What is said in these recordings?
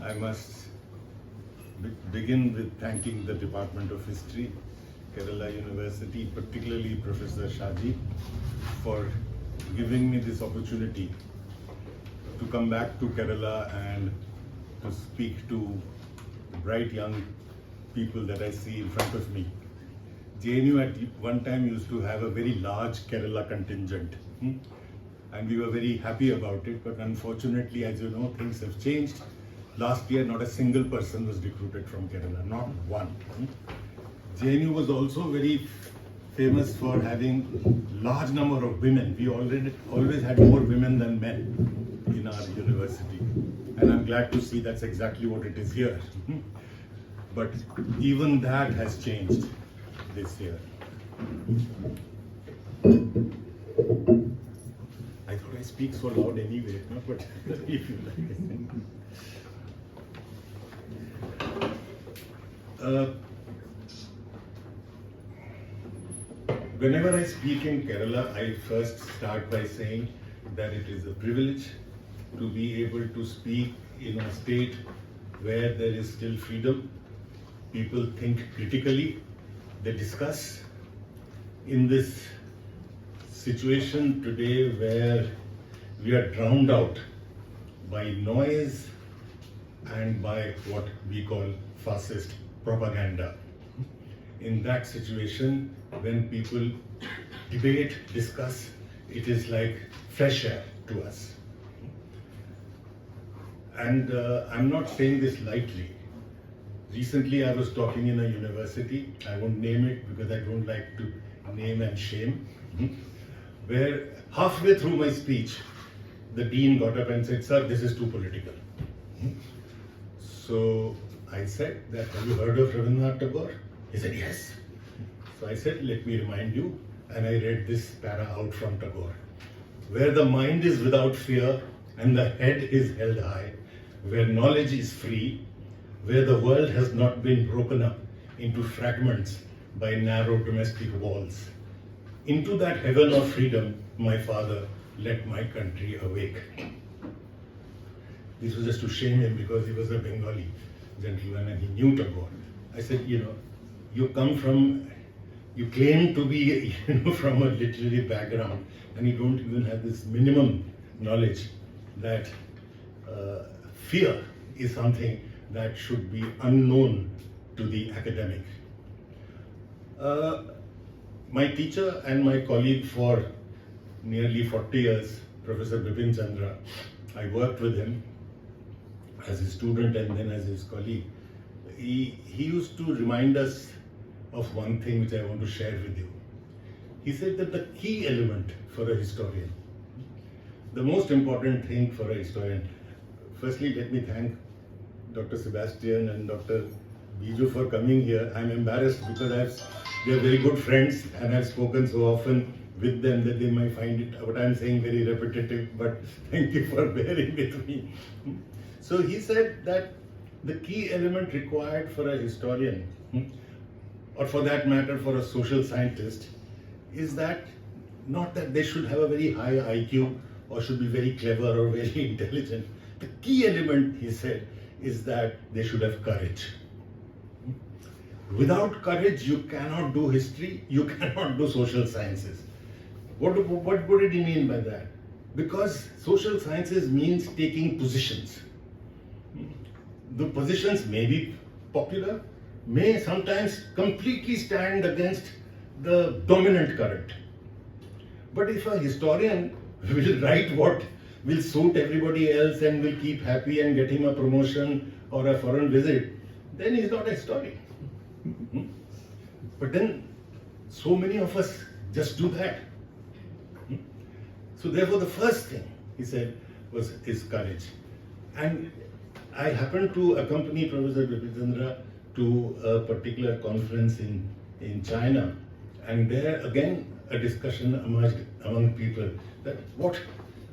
I must begin with thanking the Department of History, Kerala University, particularly Professor Shaji, for giving me this opportunity to come back to Kerala and to speak to bright young people that I see in front of me. JNU at one time used to have a very large Kerala contingent, and we were very happy about it, but unfortunately, as you know, things have changed. Last year, not a single person was recruited from Kerala, not one. JNU was also very famous for having large number of women. We always had more women than men in our university. And I'm glad to see that's exactly what it is here. But even that has changed this year. I thought I speak so loud anyway, no? But if you like. Whenever I speak in Kerala, I first start by saying that it is a privilege to be able to speak in a state where there is still freedom. People think critically, they discuss. In this situation today where we are drowned out by noise and by what we call fascist propaganda. In that situation, when people debate, discuss, it is like fresh air to us. And I'm not saying this lightly. Recently, I was talking in a university, I won't name it because I don't like to name and shame, where halfway through my speech, the dean got up and said, "Sir, this is too political." So I said that, "Have you heard of Rabindranath Tagore?" He said, "Yes." So I said, "Let me remind you," and I read this para out from Tagore. "Where the mind is without fear and the head is held high, where knowledge is free, where the world has not been broken up into fragments by narrow domestic walls. Into that heaven of freedom, my father, let my country awake." This was just to shame him because he was a Bengali gentleman and he knew Tagore. I said, you claim to be from a literary background and you don't even have this minimum knowledge that fear is something that should be unknown to the academic. My teacher and my colleague for nearly 40 years, Professor Bipin Chandra, I worked with him as a student and then as his colleague. He used to remind us of one thing which I want to share with you. He said that the key element for a historian, the most important thing for a historian, firstly let me thank Dr. Sebastian and Dr. Biju for coming here. I'm embarrassed because they're very good friends and I've spoken so often with them that they might find it, what I'm saying, very repetitive, but thank you for bearing with me. So he said that the key element required for a historian, or for that matter for a social scientist, is that not that they should have a very high IQ or should be very clever or very intelligent. The key element, he said, is that they should have courage. Without courage, you cannot do history, you cannot do social sciences. What did he mean by that? Because social sciences means taking positions. The positions may be popular, may sometimes completely stand against the dominant current. But if a historian will write what will suit everybody else and will keep happy and get him a promotion or a foreign visit, then he's not a historian. But then so many of us just do that. So therefore the first thing, he said, is courage. And I happened to accompany Professor Bipin to a particular conference in China, and there again a discussion emerged among people that what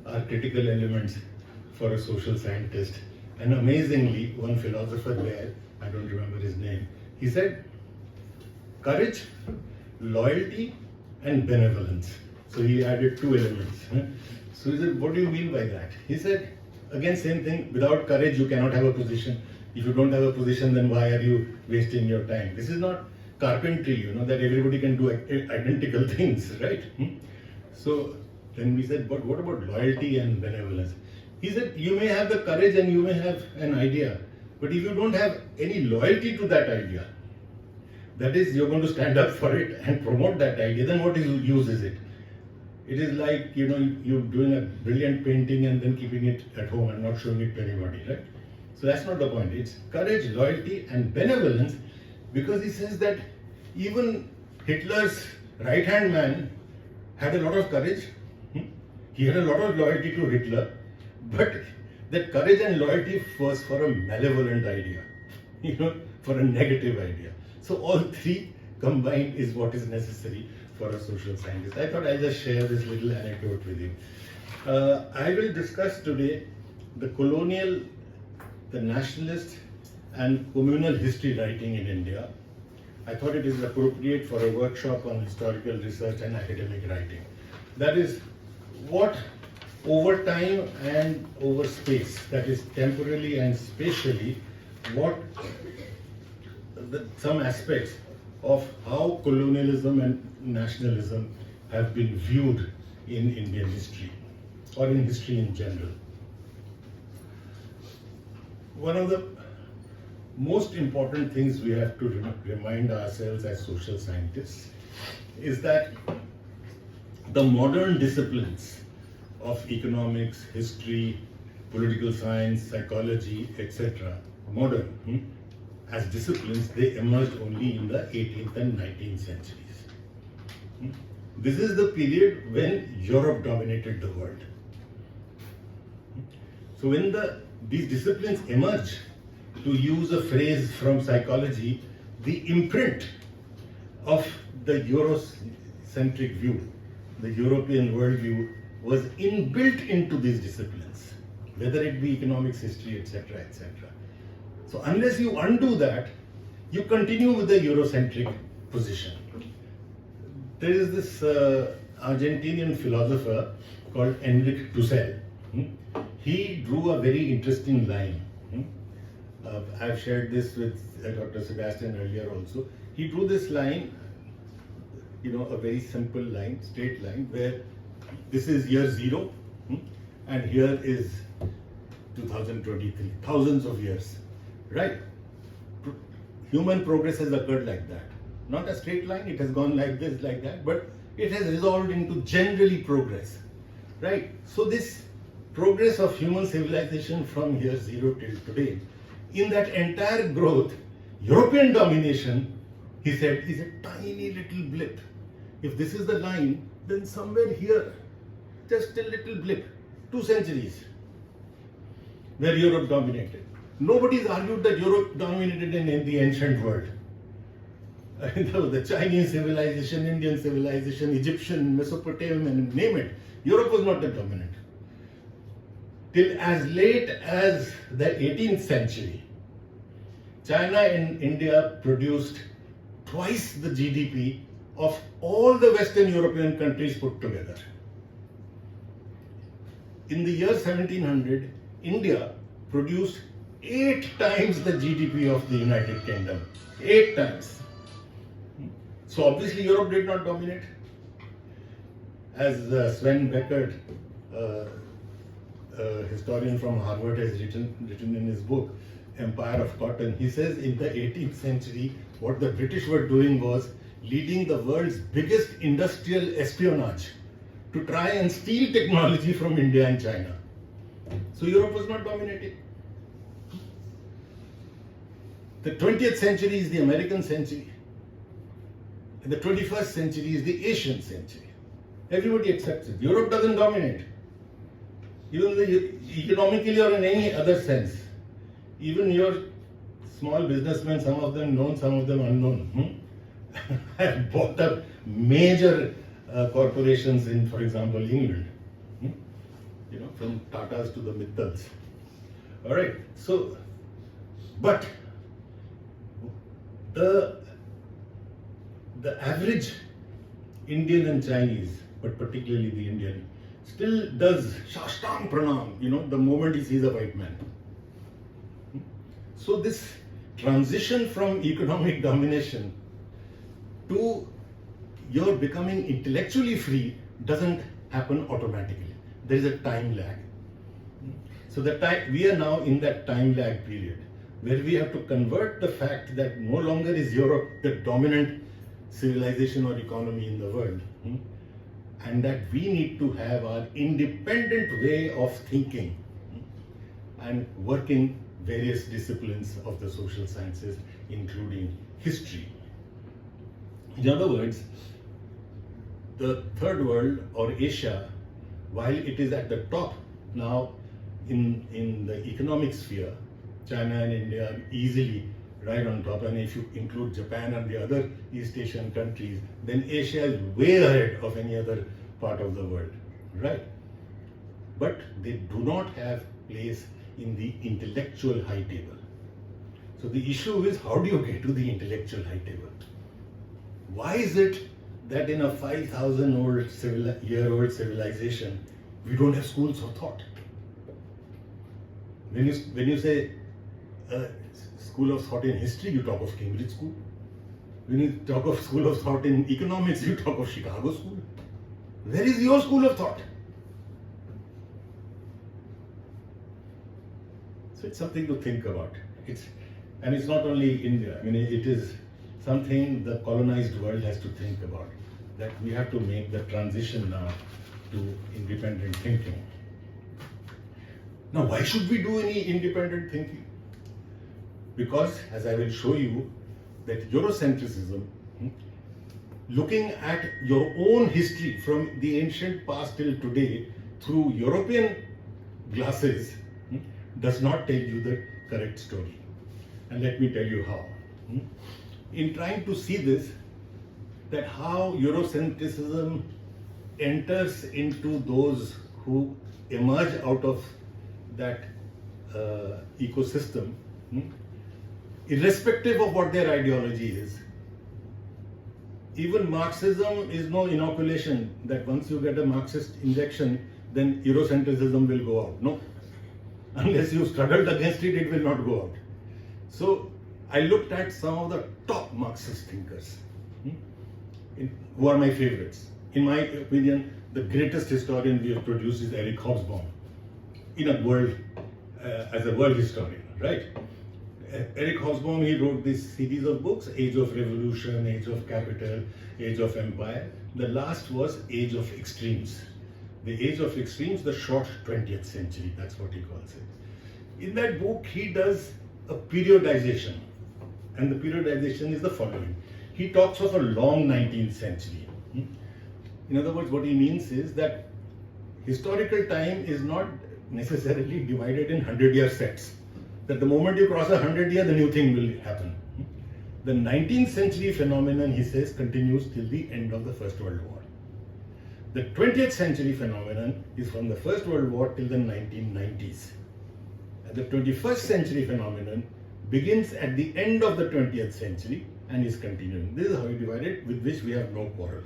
are critical elements for a social scientist. And amazingly, one philosopher there, I don't remember his name, he said, courage, loyalty, and benevolence. So he added two elements. So he said, what do you mean by that? He said, Again, same thing, without courage you cannot have a position. If you don't have a position, then why are you wasting your time? This is not carpentry, that everybody can do identical things, right? So then we said, but what about loyalty and benevolence? He said, you may have the courage and you may have an idea, but if you don't have any loyalty to that idea, that is, you're going to stand up for it and promote that idea, then what use is it? It is like, you're doing a brilliant painting and then keeping it at home and not showing it to anybody, right? So that's not the point. It's courage, loyalty, and benevolence, because he says that even Hitler's right-hand man had a lot of courage. He had a lot of loyalty to Hitler, but that courage and loyalty was for a malevolent idea, for a negative idea. So all three combined is what is necessary for a social scientist. I thought I'll just share this little anecdote with you. I will discuss today the colonial, the nationalist, and communal history writing in India. I thought it is appropriate for a workshop on historical research and academic writing. That is, what over time and over space, that is temporally and spatially, what some aspects of how colonialism and nationalism have been viewed in Indian history, or in history in general. One of the most important things we have to remind ourselves as social scientists is that the modern disciplines of economics, history, political science, psychology, etc., modern, as disciplines, they emerged only in the 18th and 19th centuries. This is the period when Europe dominated the world. So when these disciplines emerge, to use a phrase from psychology, the imprint of the Eurocentric view, the European worldview, was inbuilt into these disciplines, whether it be economics, history, etc., etc. So unless you undo that, you continue with the Eurocentric position. There is this Argentinian philosopher called Enrique Dussel. He drew a very interesting line. I've shared this with Dr. Sebastian earlier also. He drew this line, a very simple line, straight line, where this is year 0, and here is 2023, thousands of years, right? Human progress has occurred like that. Not a straight line, it has gone like this, like that, but it has resolved into generally progress, right? So this progress of human civilization from year 0 till today, in that entire growth, European domination, he said, is a tiny little blip. If this is the line, then somewhere here, just a little blip, 2 centuries, where Europe dominated. Nobody's argued that Europe dominated in the ancient world. The Chinese civilization, Indian civilization, Egyptian, Mesopotamian, name it. Europe was not the dominant. Till as late as the 18th century, China and India produced twice the GDP of all the Western European countries put together. In the year 1700, India produced 8 times the GDP of the United Kingdom. 8 times. So obviously Europe did not dominate. As Sven Beckert, a historian from Harvard, has written in his book, Empire of Cotton, he says in the 18th century, what the British were doing was leading the world's biggest industrial espionage to try and steal technology from India and China. So Europe was not dominating. The 20th century is the American century. And the 21st century is the Asian century. Everybody accepts it. Europe doesn't dominate. Even economically or in any other sense. Even your small businessmen, some of them known, some of them unknown, have bought up major corporations in, for example, England. From Tatas to the Mittals. All right. So, but the average Indian and Chinese, but particularly the Indian, still does Shashtang Pranam, the moment he sees a white man. So this transition from economic domination to your becoming intellectually free doesn't happen automatically. There is a time lag. So we are now in that time lag period where we have to convert the fact that no longer is Europe the dominant civilization or economy in the world, and that we need to have our independent way of thinking and working various disciplines of the social sciences, including history. In other words, the third world or Asia, while it is at the top now in the economic sphere, China and India are easily right on top, and if you include Japan and the other East Asian countries, then Asia is way ahead of any other part of the world, right? But they do not have place in the intellectual high table. So the issue is, how do you get to the intellectual high table? Why is it that in a 5,000-year-old civilization, we don't have schools of thought? When you say school of thought in history, you talk of Cambridge School. When you talk of school of thought in economics, you talk of Chicago School. Where is your school of thought? So it's something to think about. And it's not only India. I mean, it is something the colonized world has to think about. That we have to make the transition now to independent thinking. Now, why should we do any independent thinking? Because, as I will show you, that Eurocentrism, looking at your own history from the ancient past till today through European glasses, does not tell you the correct story. And let me tell you how. In trying to see this, that how Eurocentrism enters into those who emerge out of that ecosystem, irrespective of what their ideology is. Even Marxism is no inoculation that once you get a Marxist injection, then Eurocentrism will go out. No. Unless you struggled against it, it will not go out. So I looked at some of the top Marxist thinkers who are my favorites. In my opinion, the greatest historian we have produced is Eric Hobsbawm as a world historian, right? Eric Hobsbawm, he wrote this series of books, Age of Revolution, Age of Capital, Age of Empire. The last was Age of Extremes. The Age of Extremes, the short 20th century, that's what he calls it. In that book, he does a periodization, and the periodization is the following. He talks of a long 19th century. In other words, what he means is that historical time is not necessarily divided in 100-year sets. That the moment you cross 100-year, the new thing will happen. The 19th century phenomenon, he says, continues till the end of the First World War. The 20th century phenomenon is from the First World War till the 1990s. And the 21st century phenomenon begins at the end of the 20th century and is continuing. This is how you divide it, with which we have no quarrel.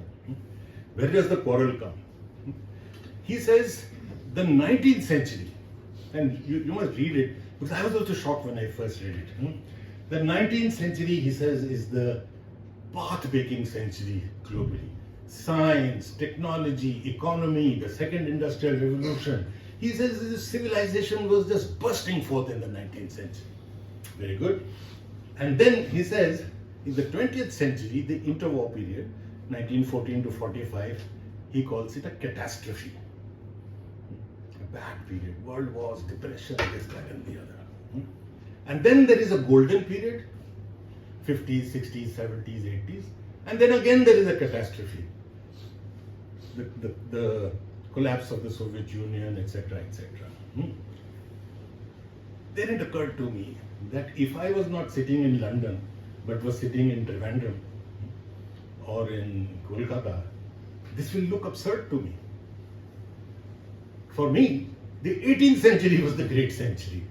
Where does the quarrel come? He says the 19th century, and you must read it, because I was also shocked when I first read it. The 19th century, he says, is the path-making century globally. Science, technology, economy, the second industrial revolution. He says this civilization was just bursting forth in the 19th century. Very good. And then he says, in the 20th century, the interwar period, 1914 to 45, he calls it a catastrophe. A bad period. World wars, depression, this, that, and the other. And then there is a golden period, 50s, 60s, 70s, 80s. And then again there is a catastrophe. The collapse of the Soviet Union, etc., etc. Then it occurred to me that if I was not sitting in London, but was sitting in Trivandrum or in Kolkata, this will look absurd to me. For me, the 18th century was the great century,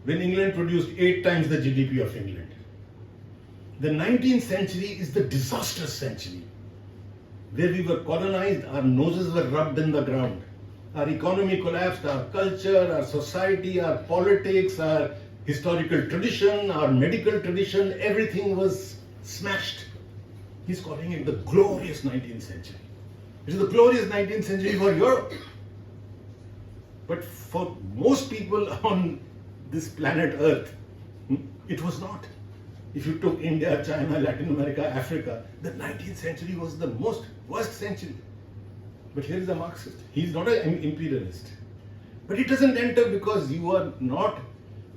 when England produced 8 times the GDP of England. The 19th century is the disastrous century, where we were colonized, our noses were rubbed in the ground. Our economy collapsed, our culture, our society, our politics, our historical tradition, our medical tradition, everything was smashed. He's calling it the glorious 19th century. It is the glorious 19th century for Europe. But for most people on this planet Earth, it was not. If you took India, China, Latin America, Africa, the 19th century was the most worst century. But here is a Marxist. He is not an imperialist. But it doesn't enter because you are not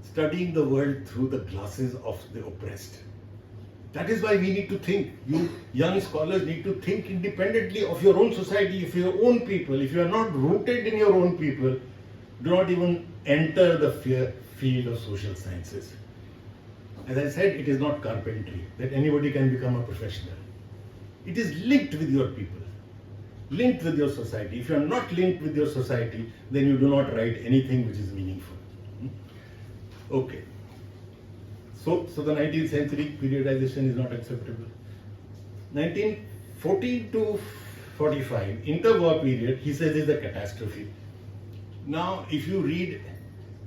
studying the world through the glasses of the oppressed. That is why we need to think. You young scholars need to think independently of your own society, of your own people. If you are not rooted in your own people, do not even enter the field of social sciences. As I said, it is not carpentry, that anybody can become a professional. It is linked with your people, linked with your society. If you are not linked with your society, then you do not write anything which is meaningful. Okay. So the 19th century periodization is not acceptable. 1914 to 45, interwar period, he says is a catastrophe. Now, if you read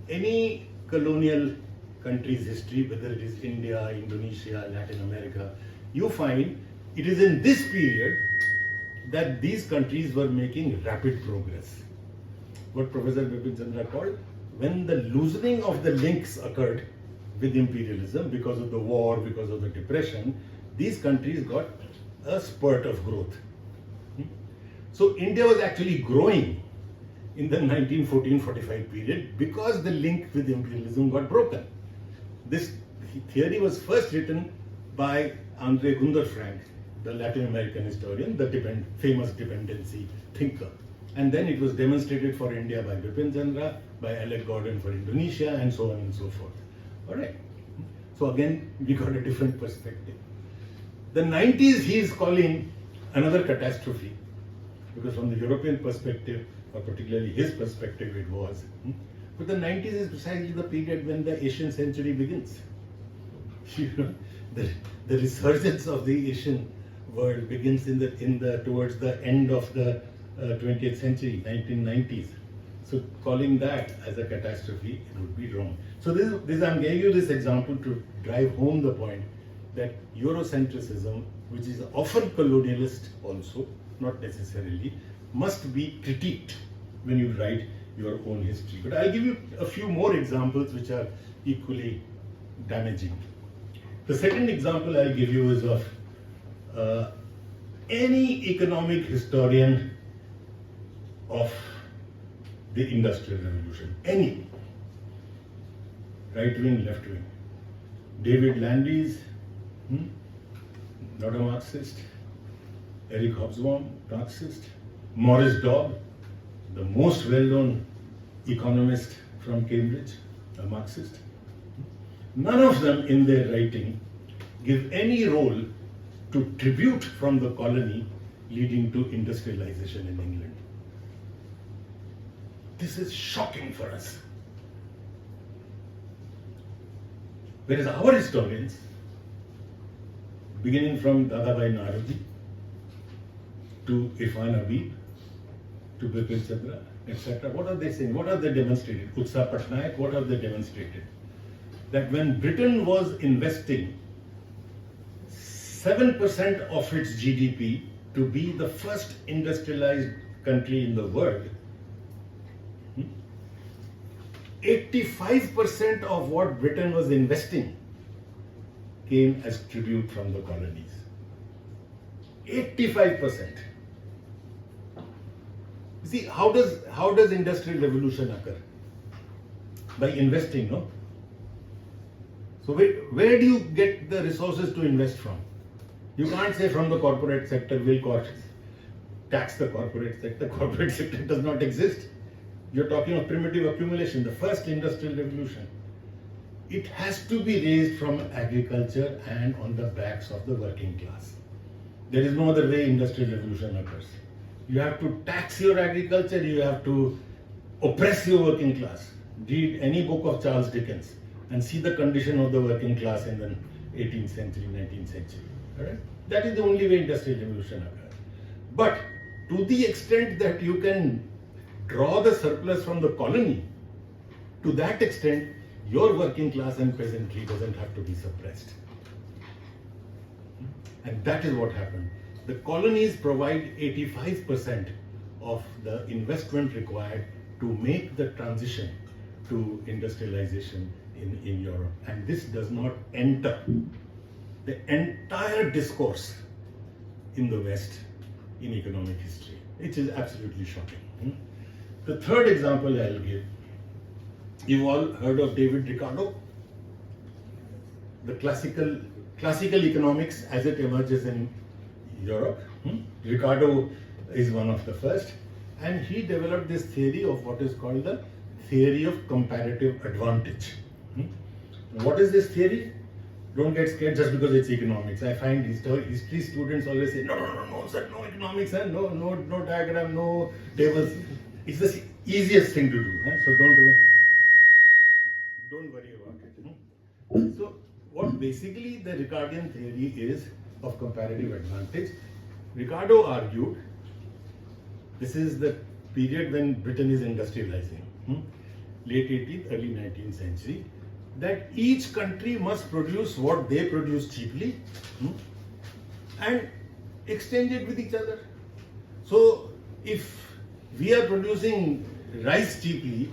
any colonial country's history, whether it is India, Indonesia, Latin America, you find it is in this period that these countries were making rapid progress. What Professor Bipin Chandra called, when the loosening of the links occurred with imperialism because of the war, because of the depression, these countries got a spurt of growth. So India was actually growing in the 1914-45 period because the link with imperialism got broken. This theory was first written by Andre Gunder Frank, the Latin American historian, the famous dependency thinker. And then it was demonstrated for India by Bipin Chandra, by Alec Gordon for Indonesia, and so on and so forth. All right. So again, we got a different perspective. The 90s he is calling another catastrophe, because from the European perspective, or particularly his perspective, it was. But the 90s is precisely the period when the Asian century begins. The resurgence of the Asian world begins towards the end of the 20th century, 1990s. So calling that as a catastrophe, it would be wrong. So this I'm giving you this example to drive home the point that Eurocentrism, which is often colonialist also, not necessarily, must be critiqued when you write your own history. But I'll give you a few more examples which are equally damaging. The second example I'll give you is of any economic historian of the Industrial Revolution, any, right wing, left wing. David Landis, not a Marxist. Eric Hobsbawm, Marxist. Morris Dobb, the most well-known economist from Cambridge, a Marxist. None of them in their writing give any role to tribute from the colony leading to industrialization in England. This is shocking for us. Whereas our historians, beginning from Dadabhai Naoroji to Irfan Habib to Bipin Chandra, etc., what are they saying? What are they demonstrated? Utsa Patnaik, what have they demonstrated? That when Britain was investing 7% of its GDP to be the first industrialized country in the world, 85% of what Britain was investing came as tribute from the colonies. 85%. You see, how does industrial revolution occur? By investing, no? So where do you get the resources to invest from? You can't say from the corporate sector, we'll tax the corporate sector. The corporate sector does not exist. You're talking of primitive accumulation, the first industrial revolution. It has to be raised from agriculture and on the backs of the working class. There is no other way industrial revolution occurs. You have to tax your agriculture, you have to oppress your working class. Read any book of Charles Dickens and see the condition of the working class in the 18th century, 19th century. All right? That is the only way industrial revolution occurs. But to the extent that you can draw the surplus from the colony, to that extent, your working class and peasantry doesn't have to be suppressed. And that is what happened. The colonies provide 85% of the investment required to make the transition to industrialization in Europe. And this does not enter the entire discourse in the West in economic history, which is absolutely shocking. The third example I'll give, you've all heard of David Ricardo, the classical economics as it emerges in Europe. Ricardo is one of the first, and he developed this theory of what is called the theory of comparative advantage. What is this theory? Don't get scared just because it's economics. I find history students always say, no, sir, no economics, no diagram, no tables. It's the easiest thing to do, so don't worry about it. So what basically the Ricardian theory is of comparative advantage, Ricardo argued, this is the period when Britain is industrializing, late 18th, early 19th century, that each country must produce what they produce cheaply and exchange it with each other. So if we are producing rice cheaply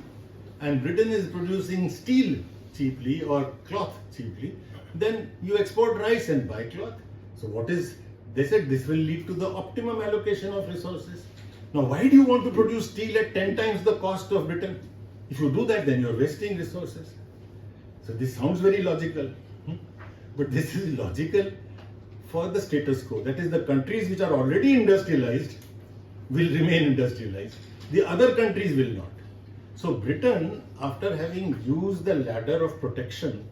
and Britain is producing steel cheaply or cloth cheaply, then you export rice and buy cloth. So they said this will lead to the optimum allocation of resources. Now why do you want to produce steel at 10 times the cost of Britain? If you do that, then you're wasting resources. So this sounds very logical, but this is logical for the status quo. That is, the countries which are already industrialized will remain industrialized. The other countries will not. So Britain, after having used the ladder of protection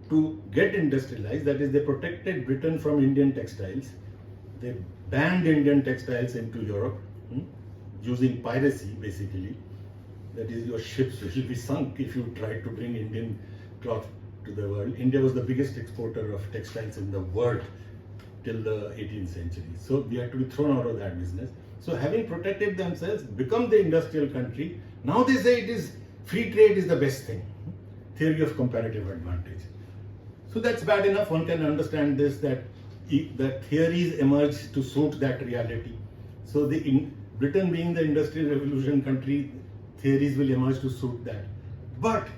to get industrialized, that is, they protected Britain from Indian textiles, they banned Indian textiles into Europe using piracy basically. That is, your ships will be sunk if you try to bring Indian cloth to the world. India was the biggest exporter of textiles in the world till the 18th century. So we had to be thrown out of that business. So having protected themselves, become the industrial country, now they say it is free trade is the best thing. Theory of comparative advantage. So that's bad enough. One can understand this, that theories emerge to suit that reality. So Britain being the industrial revolution country, theories will emerge to suit that. But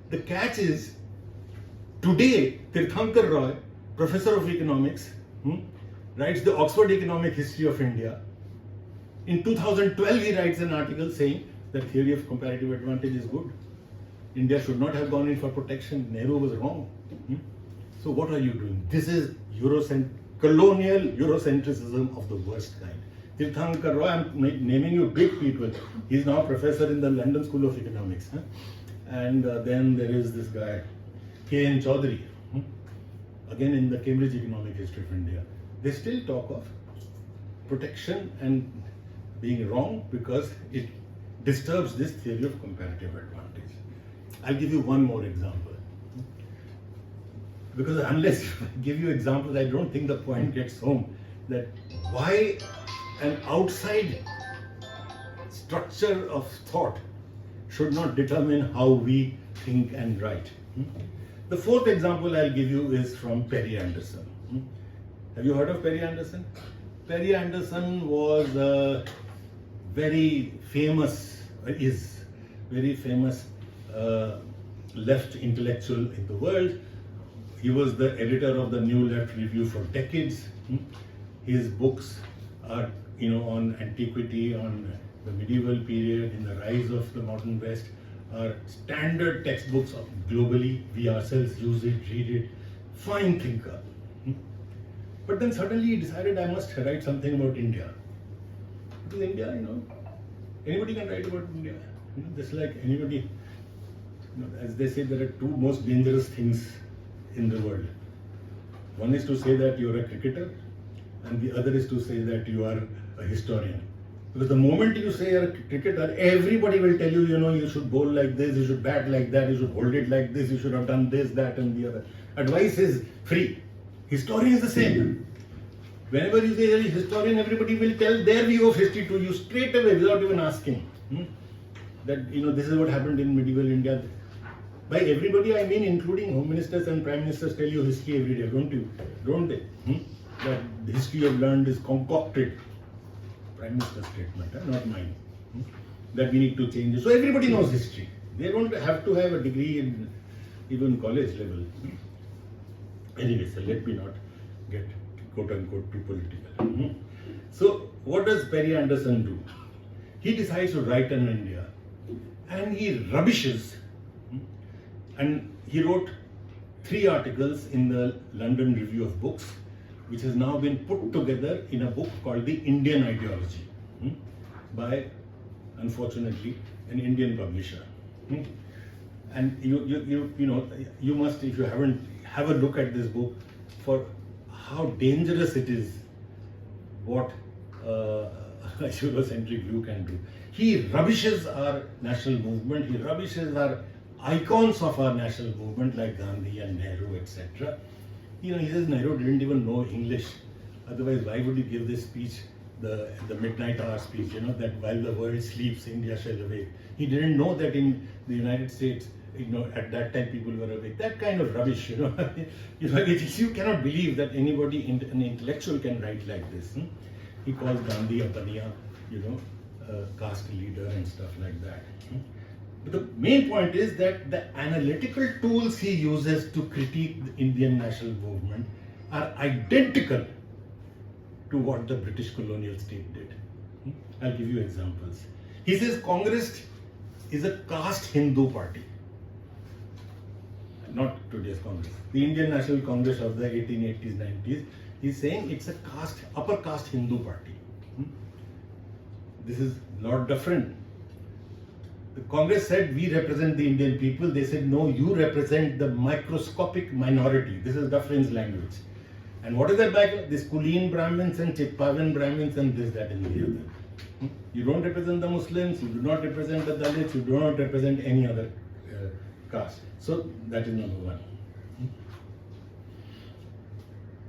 the catch is, today, Tirthankar Roy, professor of economics, writes the Oxford Economic History of India. In 2012, he writes an article saying that theory of comparative advantage is good. India should not have gone in for protection. Nehru was wrong. So what are you doing? This is colonial Eurocentrism of the worst kind. Tirthankar Roy, I'm naming you big people. He's now professor in the London School of Economics. And then there is this guy, K.N. Chaudhary, again in the Cambridge Economic History of India. They still talk of protection and being wrong because it disturbs this theory of comparative advantage. I'll give you one more example. Because unless I give you examples, I don't think the point gets home that why an outside structure of thought should not determine how we think and write. The fourth example I'll give you is from Perry Anderson. Have you heard of Perry Anderson? Perry Anderson was a very famous left intellectual in the world. He was the editor of the New Left Review for decades. His books are, on antiquity, on the medieval period, in the rise of the modern West, are standard textbooks globally. We ourselves use it, read it. Fine thinker. But then suddenly he decided, I must write something about India. Because India, anybody can write about India. Just like anybody, as they say, there are two most dangerous things in the world. One is to say that you're a cricketer, and the other is to say that you are a historian. Because the moment you say you're a cricketer, everybody will tell you, you should bowl like this, you should bat like that, you should hold it like this, you should have done this, that, and the other. Advice is free. Historian is the same. Whenever you say a historian, everybody will tell their view of history to you straight away without even asking. That, this is what happened in medieval India. By everybody, I mean including home ministers and prime ministers tell you history every day, don't they? That the history you've learned is concocted. Prime minister's statement, not mine. That we need to change it. So everybody knows history. They don't have to have a degree in even college level. Anyway, so let me not get quote unquote too political. So what does Perry Anderson do? He decides to write on India and he rubbishes, and he wrote 3 articles in the London Review of Books, which has now been put together in a book called The Indian Ideology by, unfortunately, an Indian publisher. And you must, if you haven't, have a look at this book for how dangerous it is what a Eurocentric view can do. He rubbishes our national movement, he rubbishes our icons of our national movement like Gandhi and Nehru, etc. He says Nehru didn't even know English. Otherwise, why would he give this speech, the midnight hour speech, that while the world sleeps, India shall awake. He didn't know that in the United States, at that time people were awake. That kind of rubbish, you cannot believe that anybody, an intellectual can write like this. He calls Gandhi a baniya, a caste leader and stuff like that. But the main point is that the analytical tools he uses to critique the Indian national movement are identical to what the British colonial state did. I'll give you examples. He says Congress is a caste Hindu party. Not today's Congress. The Indian National Congress of the 1880s, 90s, he's saying it's a upper caste Hindu party. This is Lord Dufferin. The Congress said, we represent the Indian people. They said, no, you represent the microscopic minority. This is Dufferin's language. And what is that back? This Kuleen Brahmins and Chippavan Brahmins and this, that and the other. You don't represent the Muslims, you do not represent the Dalits, you do not represent any other caste. So that is number one.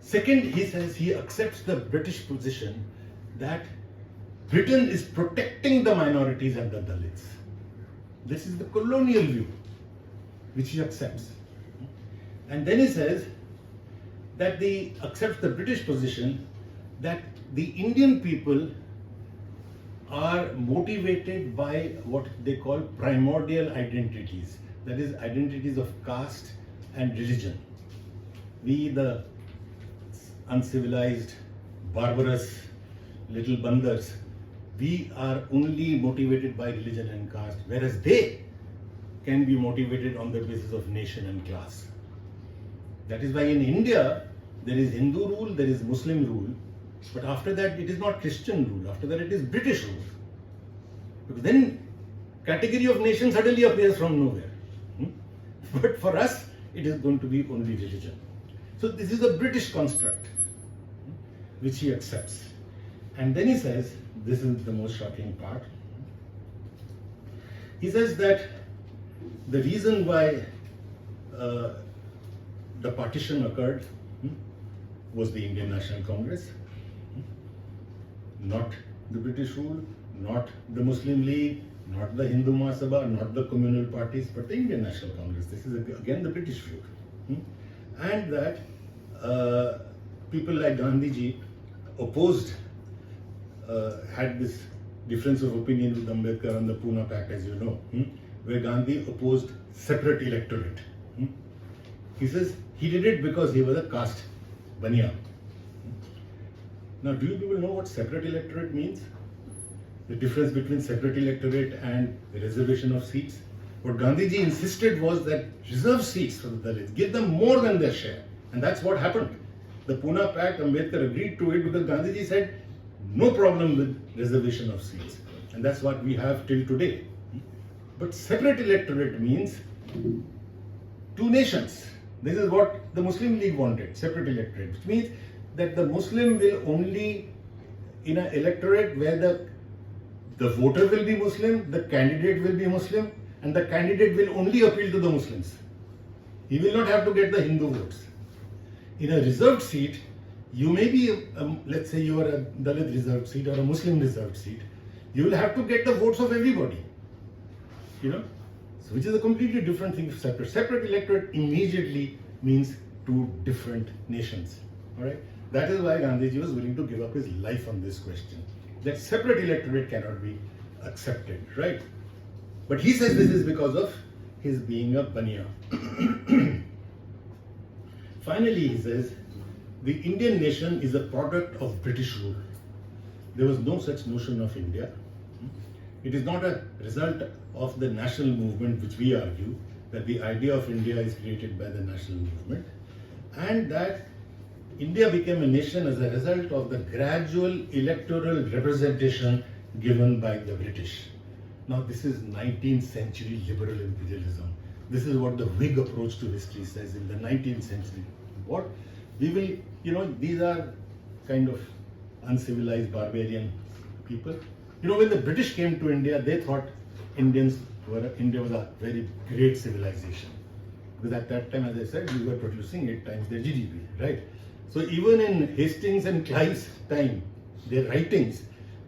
Second, he says he accepts the British position that Britain is protecting the minorities and the Dalits. This is the colonial view, which he accepts. And then he says that he accepts the British position that the Indian people are motivated by what they call primordial identities, that is, identities of caste and religion. We, the uncivilized, barbarous little bandars, we are only motivated by religion and caste, whereas they can be motivated on the basis of nation and class. That is why in India, there is Hindu rule, there is Muslim rule, but after that it is not Christian rule, after that it is British rule. Because then category of nation suddenly appears from nowhere. But for us, it is going to be only religion. So this is a British construct, which he accepts. And then he says, this is the most shocking part. He says that the reason why the partition occurred was the Indian National Congress, not the British rule, not the Muslim League, not the Hindu Mahasabha, not the communal parties, but the Indian National Congress. This is again the British view. And that people like Gandhiji opposed, had this difference of opinion with Ambedkar on the Pune Pact, as you know, where Gandhi opposed separate electorate. He says he did it because he was a caste baniya. Now, do you people know what separate electorate means? The difference between separate electorate and the reservation of seats? What Gandhiji insisted was that reserve seats for the Dalits, give them more than their share. And that's what happened. The Pune Pact, Ambedkar agreed to it because Gandhiji said, no problem with reservation of seats. And that's what we have till today. But separate electorate means two nations. This is what the Muslim League wanted, separate electorate, which means that the Muslim will only, in an electorate where the voter will be Muslim, the candidate will be Muslim, and the candidate will only appeal to the Muslims. He will not have to get the Hindu votes. In a reserved seat, You may be, let's say you are a Dalit reserved seat or a Muslim reserved seat. You will have to get the votes of everybody. So which is a completely different thing. Separate electorate immediately means two different nations. All right. That is why Gandhiji was willing to give up his life on this question. That separate electorate cannot be accepted, right? But he says this is because of his being a Baniya. Finally, he says, the Indian nation is a product of British rule. There was no such notion of India. It is not a result of the national movement, which we argue that the idea of India is created by the national movement, and that India became a nation as a result of the gradual electoral representation given by the British. Now, this is 19th century liberal imperialism. This is what the Whig approach to history says in the 19th century. What we will, these are kind of uncivilized barbarian people. When the British came to India, they thought India was a very great civilization. Because at that time, as I said, we were producing 8 times their GDP, right? So even in Hastings and Clive's time, their writings,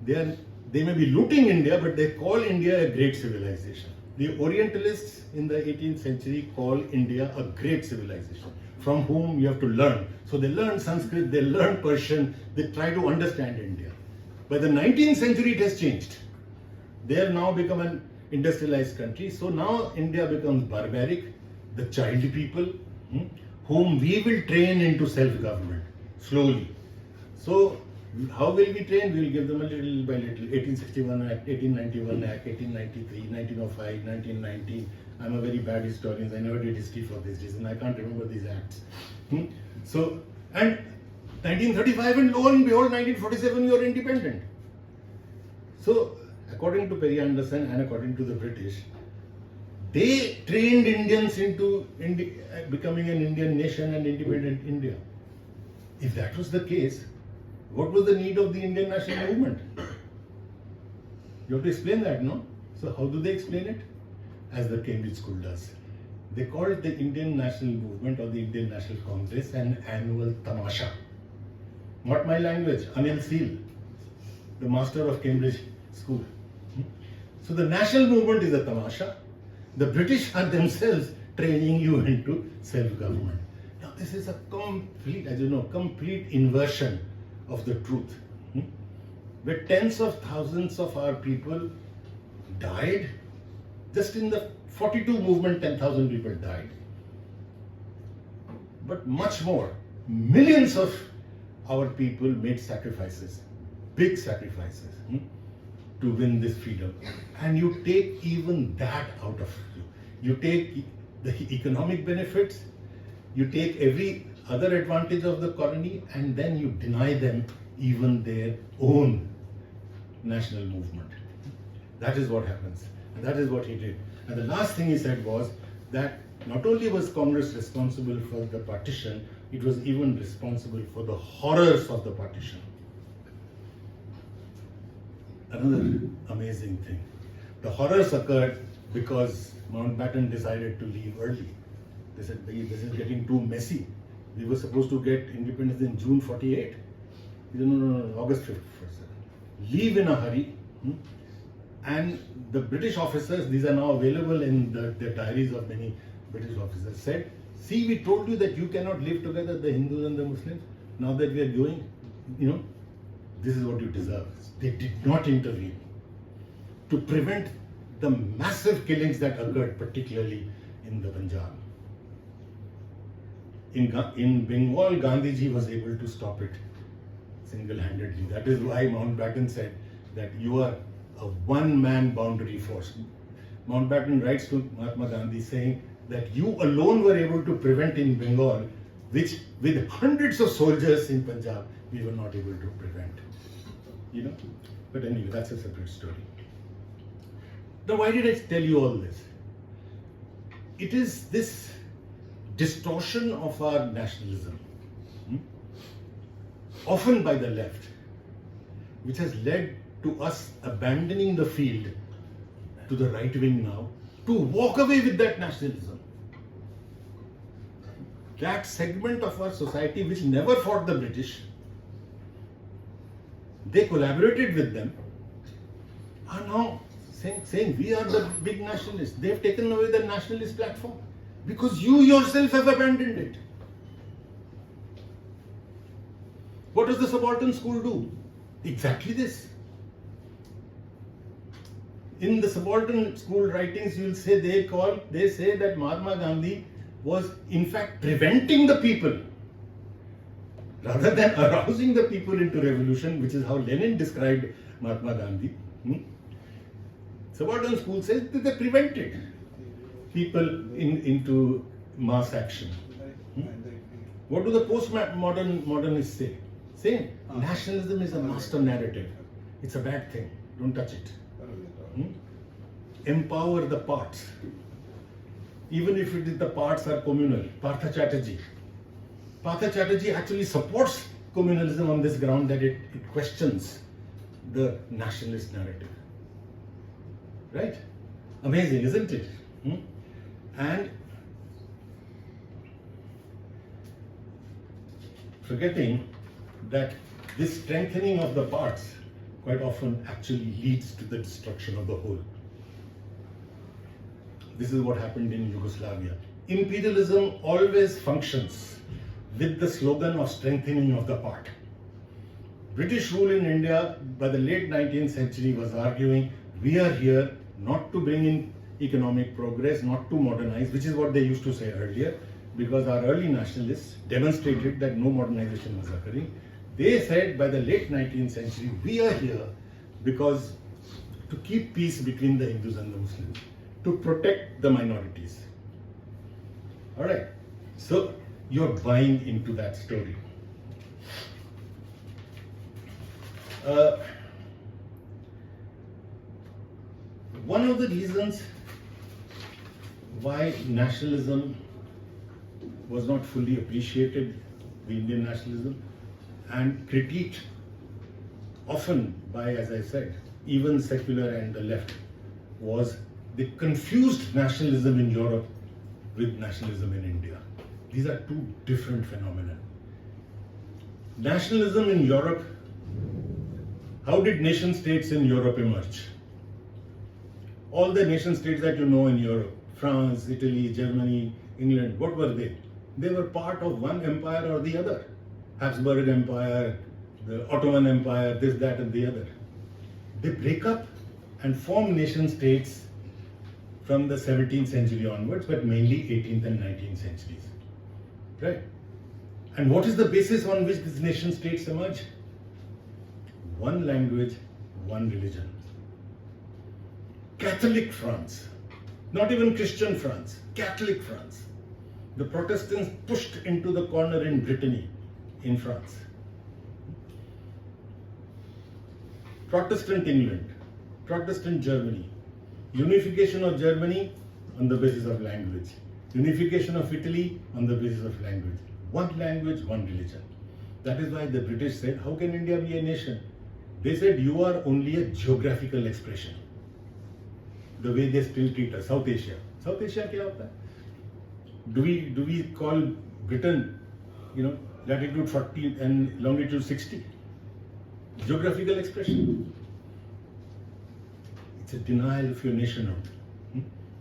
they may be looting India, but they call India a great civilization. The Orientalists in the 18th century call India a great civilization, from whom you have to learn. So they learn Sanskrit, they learn Persian, they try to understand India. By the 19th century, it has changed. They have now become an industrialized country. So now India becomes barbaric, the child people, whom we will train into self-government, slowly. So how will we train? We will give them a little by little. 1861 Act, 1891 Act, 1893, 1905, 1919. I'm a very bad historian. I never did history for this reason. I can't remember these acts. So, and 1935, and lo and behold, 1947, you are independent. So, according to Perry Anderson and according to the British, they trained Indians into becoming an Indian nation and independent India. If that was the case, what was the need of the Indian national movement? You have to explain that, no? So how do they explain it? As the Cambridge School does. They call it the Indian National Movement or the Indian National Congress an annual tamasha. Not my language, Anil Seal, the master of Cambridge School. So the national movement is a tamasha. The British are themselves training you into self-government. Now this is a complete, as you know, complete inversion of the truth. Where tens of thousands of our people died. Just in the 42 movement, 10,000 people died. But much more, millions of our people made sacrifices, big sacrifices, to win this freedom. And you take even that out of you. You take the economic benefits, you take every other advantage of the colony, and then you deny them even their own national movement. That is what happens. And that is what he did. And the last thing he said was that not only was Congress responsible for the partition, it was even responsible for the horrors of the partition. Another amazing thing. The horrors occurred because Mountbatten decided to leave early. They said, this is getting too messy. We were supposed to get independence in June 48. He said, no, August 5th. Leave in a hurry. And the British officers, these are now available in the diaries of many British officers, said, see, we told you that you cannot live together, the Hindus and the Muslims. Now that we are going, this is what you deserve. They did not intervene to prevent the massive killings that occurred, particularly in the Punjab. In Bengal, Gandhiji was able to stop it single-handedly. That is why Mountbatten said that you are a one-man boundary force. Mountbatten writes to Mahatma Gandhi saying that you alone were able to prevent in Bengal, which with hundreds of soldiers in Punjab, we were not able to prevent. But anyway, that's a separate story. Now, why did I tell you all this? It is this distortion of our nationalism, often by the left, which has led to us abandoning the field to the right wing now, to walk away with that nationalism. That segment of our society which never fought the British, they collaborated with them, are now saying we are the big nationalists. They've taken away the nationalist platform because you yourself have abandoned it. What does the subaltern school do? Exactly this. In the subaltern school writings, you'll say they say that Mahatma Gandhi was in fact preventing the people rather than arousing the people into revolution, which is how Lenin described Mahatma Gandhi. Subaltern school says that they prevented people into mass action. What do the postmodernists say? Same. Nationalism is a master narrative. It's a bad thing. Don't touch it. Empower the parts. Even if the parts are communal. Partha Chatterjee actually supports communalism on this ground that it questions the nationalist narrative. Right? Amazing, isn't it? And forgetting that this strengthening of the parts quite often actually leads to the destruction of the whole. This is what happened in Yugoslavia. Imperialism always functions with the slogan of strengthening of the part. British rule in India by the late 19th century was arguing, we are here not to bring in economic progress, not to modernize, which is what they used to say earlier, because our early nationalists demonstrated that no modernization was occurring. They said by the late 19th century, we are here because to keep peace between the Hindus and the Muslims, to protect the minorities. All right, so you're buying into that story. One of the reasons why nationalism was not fully appreciated, the Indian nationalism, and critiqued often by, as I said, even secular and the left, was the confused nationalism in Europe with nationalism in India. These are two different phenomena. Nationalism in Europe, how did nation states in Europe emerge? All the nation states that you know in Europe, France, Italy, Germany, England, what were they? They were part of one empire or the other. Habsburg Empire, the Ottoman Empire, this, that, and the other. They break up and form nation states from the 17th century onwards, but mainly 18th and 19th centuries. Right? And what is the basis on which these nation states emerge? One language, one religion. Catholic France, not even Christian France, Catholic France. The Protestants pushed into the corner in Brittany, in France. Protestant England, Protestant Germany, unification of Germany on the basis of language, unification of Italy on the basis of language. One language, one religion. That is why the British said, how can India be a nation? They said, you are only a geographical expression. The way they still treat us, South Asia. South Asia kya hota hai? Do we call Britain, latitude 40 and longitude 60? Geographical expression. It's a denial of your nationhood.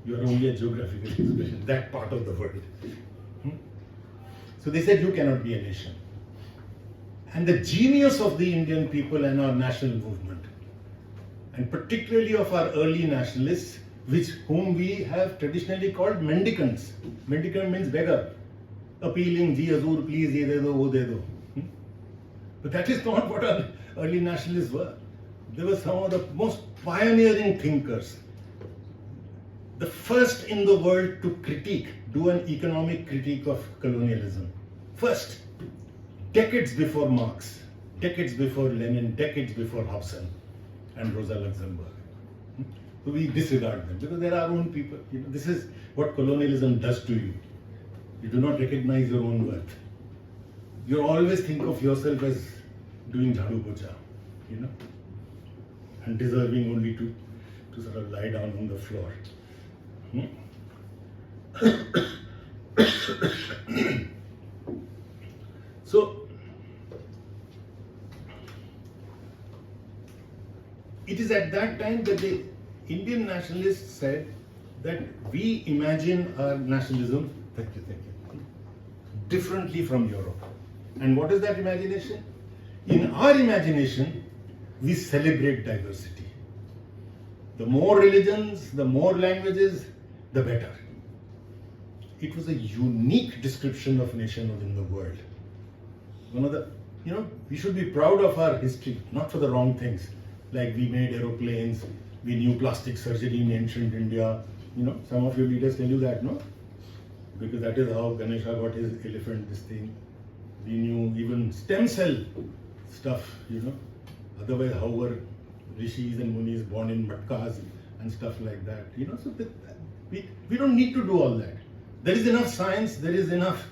You are only a geographical expression, that part of the world. So they said you cannot be a nation. And the genius of the Indian people and our national movement, and particularly of our early nationalists, whom we have traditionally called mendicants. Mendicant means beggar. Appealing, ji hazur, please, ye de do, wo de do. But that is not what our early nationalists were. They were some of the most pioneering thinkers. The first in the world to do an economic critique of colonialism. First, decades before Marx, decades before Lenin, decades before Hobson and Rosa Luxemburg. So we disregard them because they're our own people. This is what colonialism does to you. You do not recognize your own worth. You always think of yourself as doing jhadu pocha, and deserving only to sort of lie down on the floor. So, that time that the Indian nationalists said that we imagine our nationalism, thank you, differently from Europe. And what is that imagination? In our imagination, we celebrate diversity. The more religions, the more languages, the better. It was a unique description of nation in the world. One of the, we should be proud of our history, not for the wrong things. Like we made aeroplanes, we knew plastic surgery in ancient India. Some of your leaders tell you that, no? Because that is how Ganesha got his elephant, this thing. We knew even stem cell stuff, Otherwise, how were rishis and munis born in matkas and stuff like that? So we don't need to do all that. There is enough science, there is enough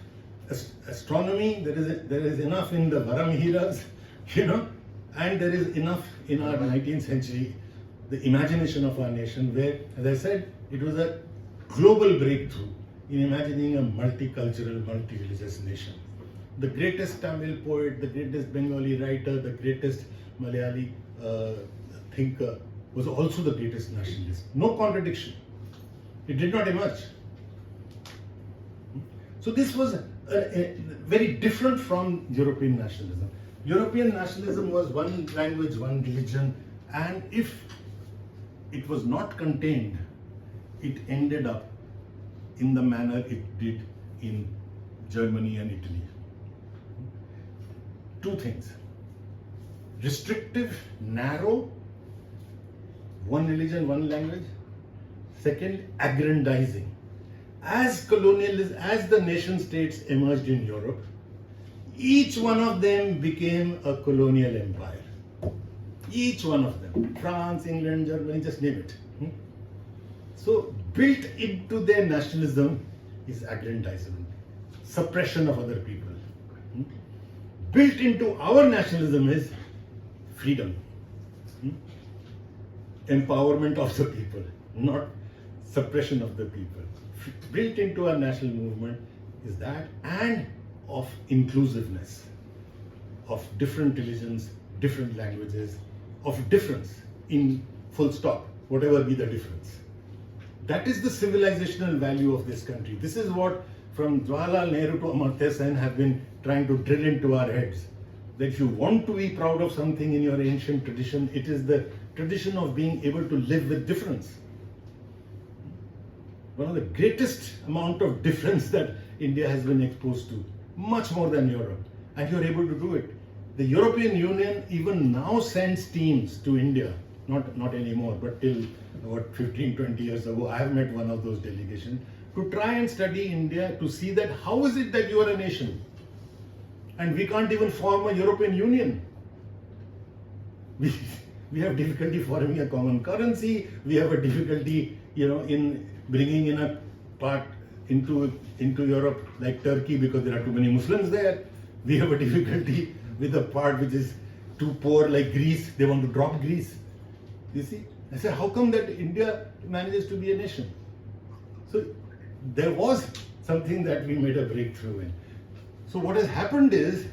astronomy, there is enough in the Varamihiras, and there is enough in our 19th century, the imagination of our nation, where, as I said, it was a global breakthrough in imagining a multicultural, multi-religious nation. The greatest Tamil poet, the greatest Bengali writer, the greatest Malayali thinker was also the greatest nationalist. No contradiction. It did not emerge. So this was very different from European nationalism. European nationalism was one language, one religion, and if it was not contained, it ended up in the manner it did in Germany and Italy. Two things: restrictive, narrow, one religion, one language. Second, aggrandizing. As the nation states emerged in Europe, each one of them became a colonial empire. Each one of them. France, England, Germany, just name it. So built into their nationalism is aggrandizement, suppression of other people. Built into our nationalism is freedom, empowerment of the people, not suppression of the people. Built into our national movement is that, and of inclusiveness, of different religions, different languages, of difference in full stop, whatever be the difference. That is the civilizational value of this country. This is what from Jawaharlal Nehru to Amartya Sen have been trying to drill into our heads. That if you want to be proud of something in your ancient tradition, it is the tradition of being able to live with difference. One of the greatest amount of difference that India has been exposed to, much more than Europe, and you're able to do it. The European Union even now sends teams to India, not anymore, but till 15, 20 years ago, I have met one of those delegations, to try and study India, to see that how is it that you are a nation? And we can't even form a European Union. We have difficulty forming a common currency, we have a difficulty, in bringing in a part into Europe like Turkey because there are too many Muslims there. We have a difficulty with a part which is too poor like Greece. They want to drop Greece. You see? I said, how come that India manages to be a nation? So there was something that we made a breakthrough in. So what has happened is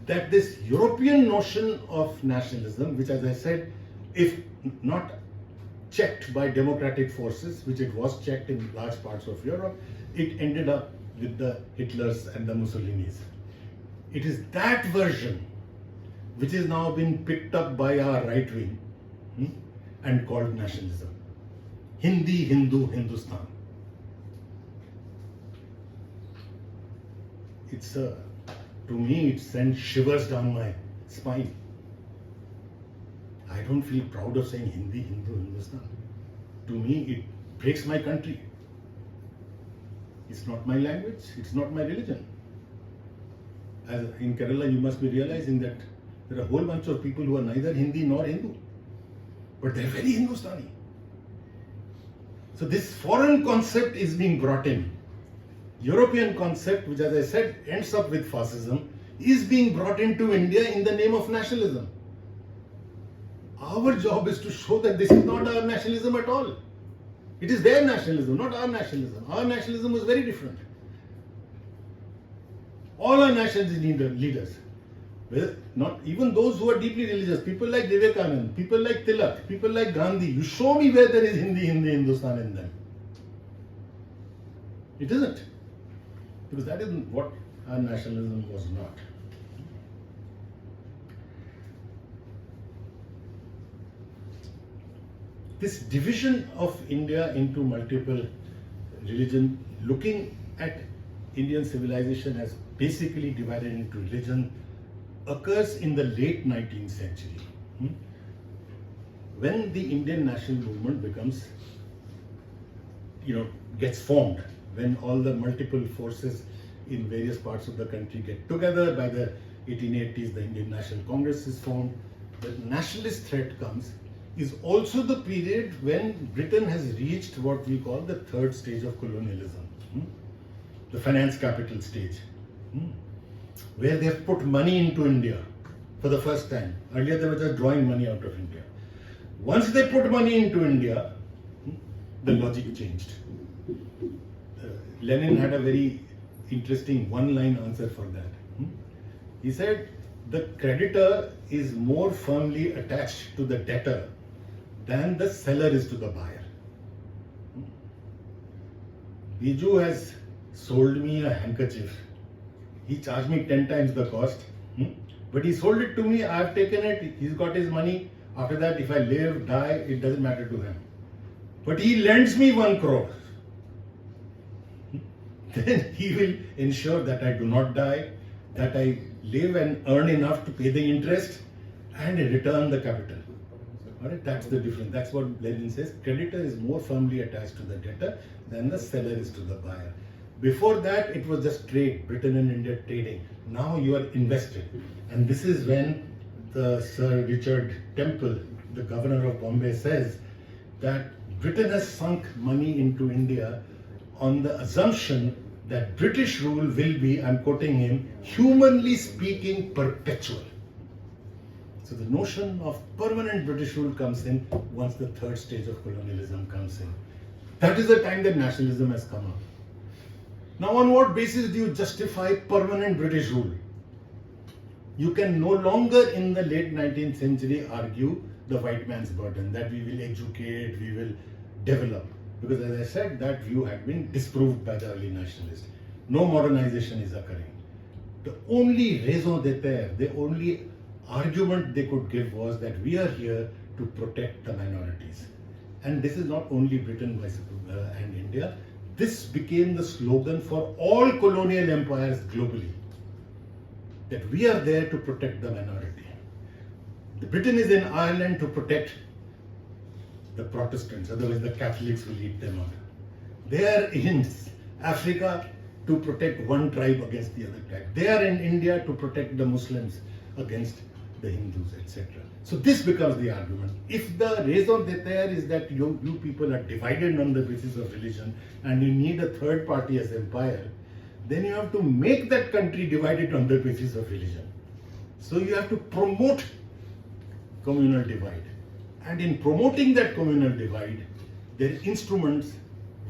that this European notion of nationalism, which as I said, if not checked by democratic forces, which it was checked in large parts of Europe, it ended up with the Hitlers and the Mussolinis. It is that version which is now been picked up by our right wing and called nationalism. Hindi, Hindu, Hindustan. To me, it sends shivers down my spine. I don't feel proud of saying Hindi, Hindu, Hindustan. To me, it breaks my country. It's not my language, it's not my religion. As in Kerala, you must be realizing that there are a whole bunch of people who are neither Hindi nor Hindu, but they're very Hindustani. So this foreign concept is being brought in. European concept, which as I said, ends up with fascism, is being brought into India in the name of nationalism. Our job is to show that this is not our nationalism at all. It is their nationalism, not our nationalism. Our nationalism was very different. All our nationalist leaders, Not even those who are deeply religious, people like Vivekanand, people like Tilak, people like Gandhi. You show me where there is Hindi Hindustan in them. It isn't. Because that isn't what our nationalism was not. This division of India into multiple religion, looking at Indian civilization as basically divided into religion, occurs in the late 19th century. When the Indian national movement becomes, gets formed, when all the multiple forces in various parts of the country get together. By the 1880s, the Indian National Congress is formed. The nationalist threat comes, is also the period when Britain has reached what we call the third stage of colonialism, the finance capital stage, where they have put money into India for the first time. Earlier they were just drawing money out of India. Once they put money into India, the logic changed. Lenin had a very interesting one-line answer for that. He said, the creditor is more firmly attached to the debtor than the seller is to the buyer. Biju has sold me a handkerchief. He charged me 10 times the cost, but he sold it to me, I have taken it, he's got his money. After that, if I live, die, it doesn't matter to him. But he lends me 1 crore. Then he will ensure that I do not die, that I live and earn enough to pay the interest and return the capital. Alright, that's the difference. That's what Lenin says. Creditor is more firmly attached to the debtor than the seller is to the buyer. Before that, it was just trade, Britain and India trading. Now you are invested. And this is when the Sir Richard Temple, the governor of Bombay, says that Britain has sunk money into India on the assumption that British rule will be, I'm quoting him, humanly speaking, perpetual. So the notion of permanent British rule comes in once the third stage of colonialism comes in. That is the time that nationalism has come up. Now, on what basis do you justify permanent British rule? You can no longer in the late 19th century argue the white man's burden, that we will educate, we will develop. Because as I said, that view had been disproved by the early nationalists. No modernization is occurring. The only raison d'etre, the only argument they could give was that we are here to protect the minorities. And this is not only Britain and India. This became the slogan for all colonial empires globally. That we are there to protect the minority. Britain is in Ireland to protect the Protestants, otherwise the Catholics will eat them out. They are in Africa to protect one tribe against the other tribe. They are in India to protect the Muslims against the Hindus, etc. So this becomes the argument. If the raison d'etre is that you people are divided on the basis of religion and you need a third party as empire, then you have to make that country divided on the basis of religion. So you have to promote communal divide. And in promoting that communal divide, their instruments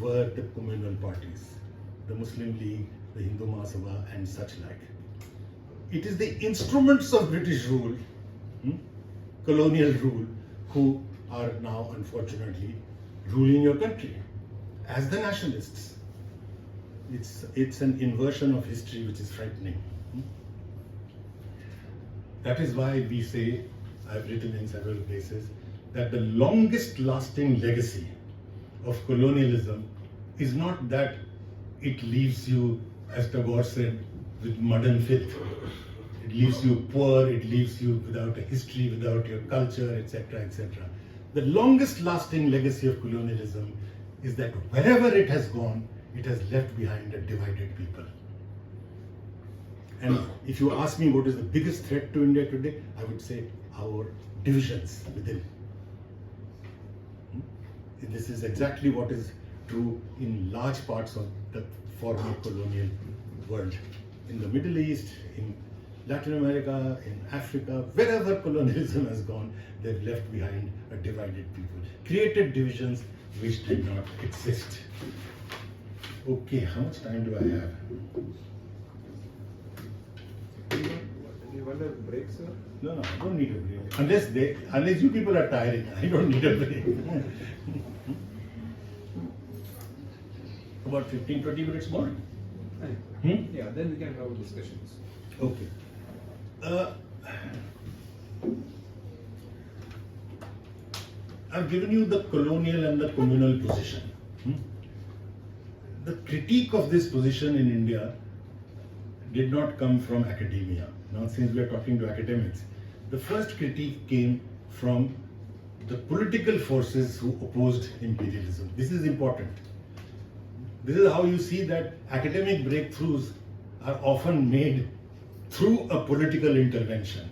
were the communal parties, the Muslim League, the Hindu Mahasabha, and such like. It is the instruments of British rule, colonial rule, who are now unfortunately ruling your country as the nationalists. It's an inversion of history which is frightening. That is why we say, I've written in several places, that the longest lasting legacy of colonialism is not that it leaves you, as Tagore said, with mud and filth. It leaves you poor, it leaves you without a history, without your culture, etc., etc. The longest lasting legacy of colonialism is that wherever it has gone, it has left behind a divided people. And if you ask me what is the biggest threat to India today, I would say our divisions within. This is exactly what is true in large parts of the former colonial world. In the Middle East, in Latin America, in Africa, wherever colonialism has gone, they've left behind a divided people, created divisions which did not exist. Okay, how much time do I have? You want a break, sir? No, I don't need a break. Unless you people are tiring, I don't need a break. About 15-20 minutes more. Yeah, then we can have discussions. Okay. I've given you the colonial and the communal position. The critique of this position in India did not come from academia. Now, since we are talking to academics, the first critique came from the political forces who opposed imperialism. This is important. This is how you see that academic breakthroughs are often made through a political intervention.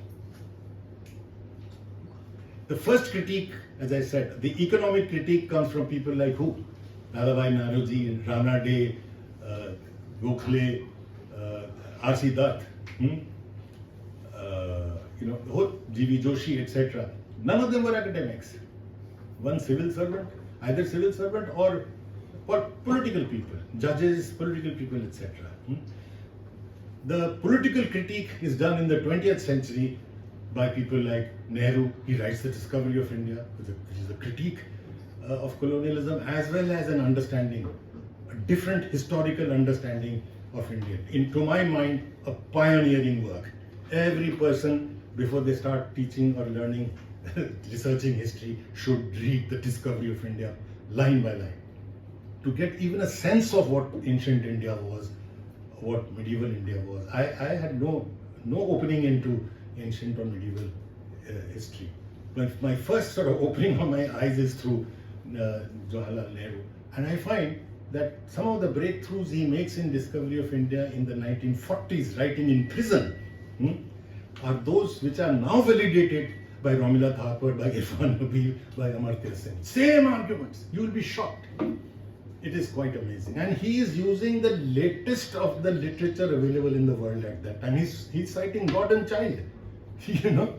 The first critique, as I said, the economic critique comes from people like who? Dadabhai Naoroji, Rana Day, Gokhale, R.C. Dutt, G.V. Joshi, etc. None of them were academics. One civil servant, either civil servant or political people, judges, political people, etc. The political critique is done in the 20th century by people like Nehru. He writes The Discovery of India, which is a critique of colonialism, as well as an understanding, a different historical understanding of India. To my mind, a pioneering work. Every person, before they start teaching or learning, researching history, should read The Discovery of India line by line, to get even a sense of what ancient India was, what medieval India was. I had no opening into ancient or medieval history. But my first sort of opening of my eyes is through Jawaharlal Nehru. And I find that some of the breakthroughs he makes in Discovery of India in the 1940s, writing in prison, are those which are now validated by Romila Thapar, by Irfan Habib, by Amartya Sen. Same arguments. You will be shocked. It is quite amazing. And he is using the latest of the literature available in the world at that time. He's citing God and child. You know,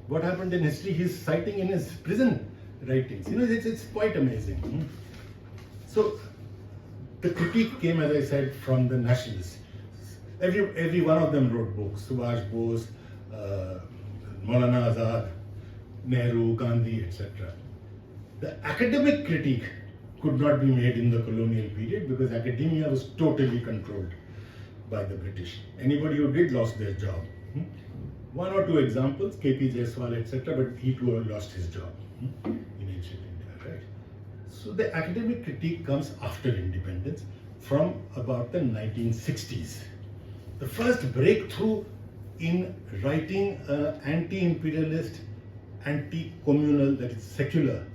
what happened in history, he's citing in his prison writings. You know, it's quite amazing. So, the critique came, as I said, from the nationalists. Every one of them wrote books. Subhash Bose, Maulana Azad, Nehru, Gandhi, etc. The academic critique could not be made in the colonial period because academia was totally controlled by the British. Anybody who did lost their job. One or two examples, K.P. Jaiswal, etc., but he too lost his job in ancient India, right? So the academic critique comes after independence from about the 1960s. The first breakthrough in writing anti-imperialist, anti-communal, that is secular,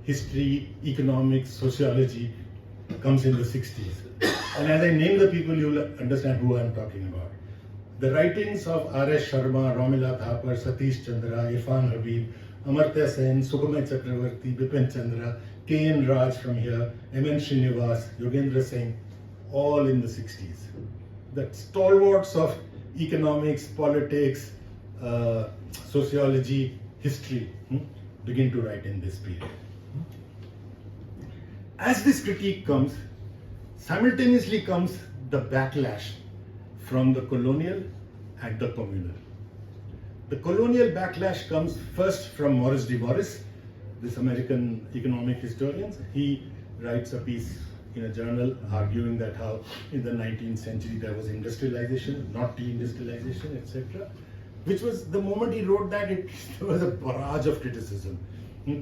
history, economics, sociology comes in the 60s. And as I name the people, you will understand who I am talking about. The writings of R.S. Sharma, Romila Thapar, Satish Chandra, Irfan Habib, Amartya Sen, Sukumai Chakravarti, Bipin Chandra, K.N. Raj from here, M.N. Srinivas, Yogendra Singh, all in the 60s. The stalwarts of economics, politics, sociology, history begin to write in this period. As this critique comes, simultaneously comes the backlash from the colonial and the communal. The colonial backlash comes first from Morris de Morris, this American economic historian. He writes a piece in a journal arguing that how in the 19th century there was industrialization, not deindustrialization, etc. Which was, the moment he wrote that, there was a barrage of criticism.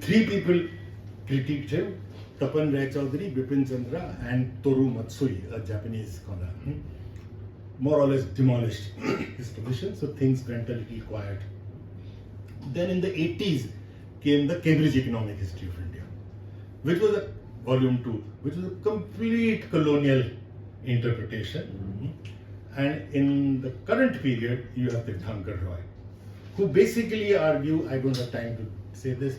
Three people critiqued him: Tapan Ray Chaudhary, Bipin Chandra, and Toru Matsui, a Japanese scholar. More or less demolished his position, so things went a little quiet. Then in the 80s came the Cambridge Economic History of India, which was a volume 2, which was a complete colonial interpretation. And in the current period, you have Tirthankar Roy, who basically argue, I don't have time to say this,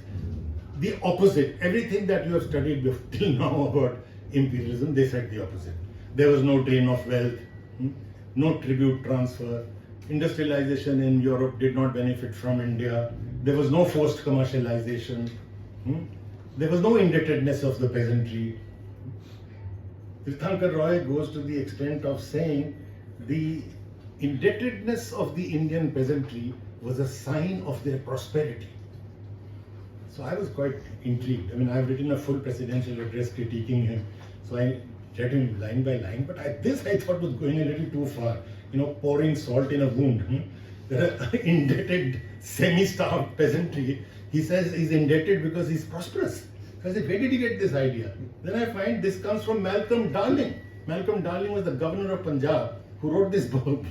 the opposite. Everything that you have studied till now about imperialism, they said the opposite. There was no drain of wealth, no tribute transfer, industrialization in Europe did not benefit from India, there was no forced commercialization, there was no indebtedness of the peasantry. Tirthankar Roy goes to the extent of saying the indebtedness of the Indian peasantry was a sign of their prosperity. So I was quite intrigued. I mean, I've written a full presidential address critiquing him, so I read him line by line, but this I thought was going a little too far. You know, pouring salt in a wound. The indebted, semi-starved peasantry, he says he's indebted because he's prosperous. I said, where did he get this idea? Then I find this comes from Malcolm Darling. Malcolm Darling was the governor of Punjab who wrote this book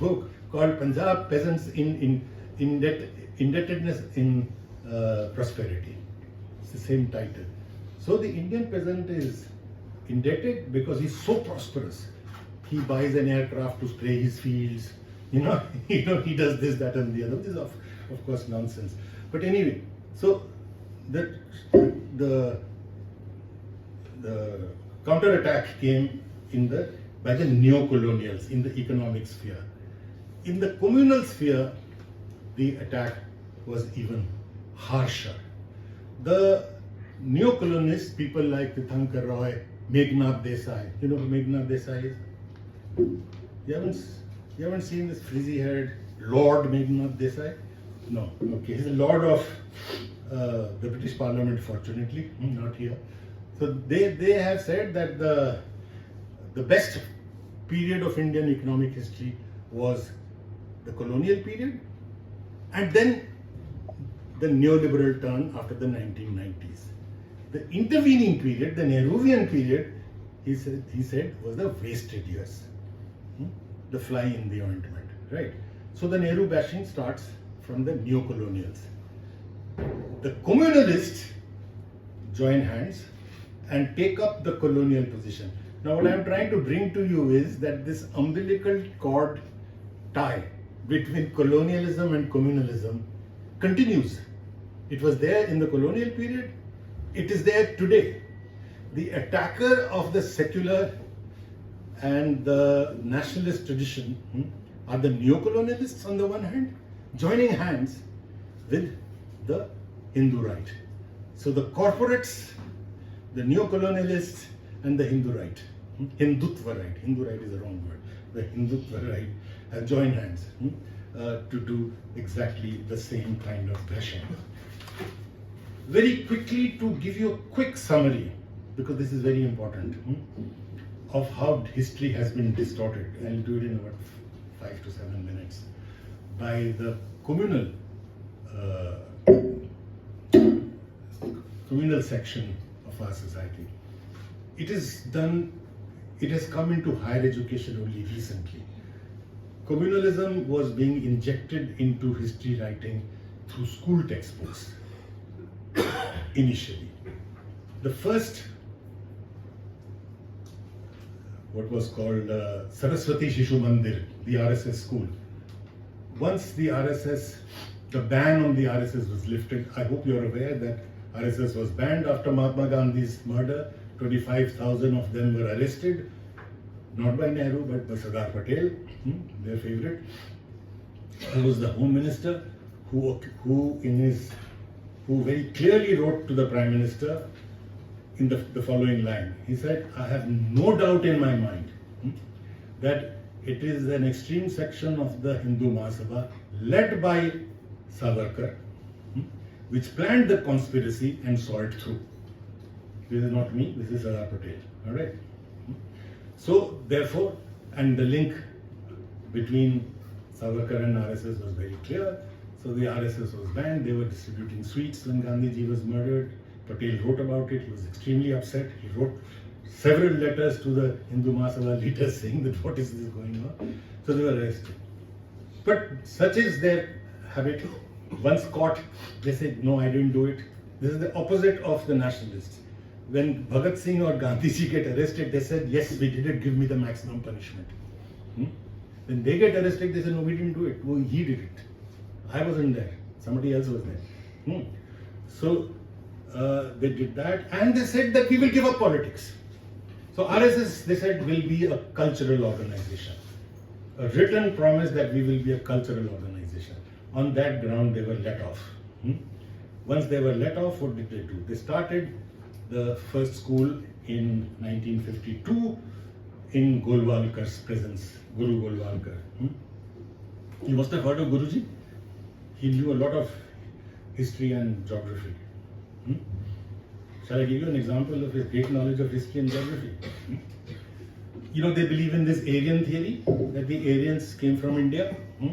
called Punjab Peasants in Indebtedness in Prosperity. It's the same title. So the Indian peasant is indebted because he's so prosperous. He buys an aircraft to spray his fields. He does this, that, and the other. This is of course nonsense. But anyway, so the counter-attack came by the neo-colonials in the economic sphere. In the communal sphere, the attack was even harsher. The neo-colonists, people like Tirthankar Roy, Meghnad Desai. You know who Meghnad Desai is? You haven't seen this frizzy-haired Lord Meghnad Desai? No. Okay, he's a Lord of the British Parliament, fortunately, not here. So they have said that the best period of Indian economic history was the colonial period, and then the neoliberal turn after the 1990s. The intervening period, the Nehruvian period, he said was the wasted years. The fly in the ointment, right? So the Nehru bashing starts from the neo-colonials. The communalists join hands and take up the colonial position. Now what I'm trying to bring to you is that this umbilical cord tie between colonialism and communalism continues. It was there in the colonial period, it is there today. The attacker of the secular and the nationalist tradition are the neo-colonialists on the one hand, joining hands with the Hindu right. So the corporates, the neo-colonialists, and the Hindu right, Hindutva right, Hindu right is the wrong word, the Hindutva right have joined hands to do exactly the same kind of bashing. Very quickly, to give you a quick summary, because this is very important, of how history has been distorted. I'll do it in about 5 to 7 minutes by the communal section of our society. It has come into higher education only recently. Communalism was being injected into history writing through school textbooks initially. The first, what was called Saraswati Shishu Mandir, the RSS school. Once the ban on the RSS was lifted, I hope you're aware that RSS was banned after Mahatma Gandhi's murder. 25,000 of them were arrested, not by Nehru but by Sardar Patel, their favorite, who was the Home Minister, who very clearly wrote to the Prime Minister in the following line. He said, I have no doubt in my mind that it is an extreme section of the Hindu Mahasabha led by Savarkar, which planned the conspiracy and saw it through. This is not me, this is Sardar Patel. All right. So therefore, and the link between Savarkar and RSS was very clear. So the RSS was banned. They were distributing sweets when Gandhiji was murdered. Patel wrote about it. He was extremely upset. He wrote several letters to the Hindu Mahasabha leaders saying that what is this going on? So they were arrested. But such is their habit. Once caught, they said, no, I didn't do it. This is the opposite of the nationalists. When Bhagat Singh or Gandhiji get arrested, they said, yes, we did it, give me the maximum punishment. When they get arrested, they say, no, we didn't do it. Oh, he did it. I wasn't there. Somebody else was there. So they did that, and they said that we will give up politics. So RSS, they said, will be a cultural organization. A written promise that we will be a cultural organization. On that ground, they were let off. Once they were let off, what did they do? They started the first school in 1952 in Golwalkar's presence, Guru Golwalkar. You must have heard of Guruji. He knew a lot of history and geography. Hmm? Shall I give you an example of his great knowledge of history and geography? Hmm? You know, they believe in this Aryan theory, that the Aryans came from India. Hmm?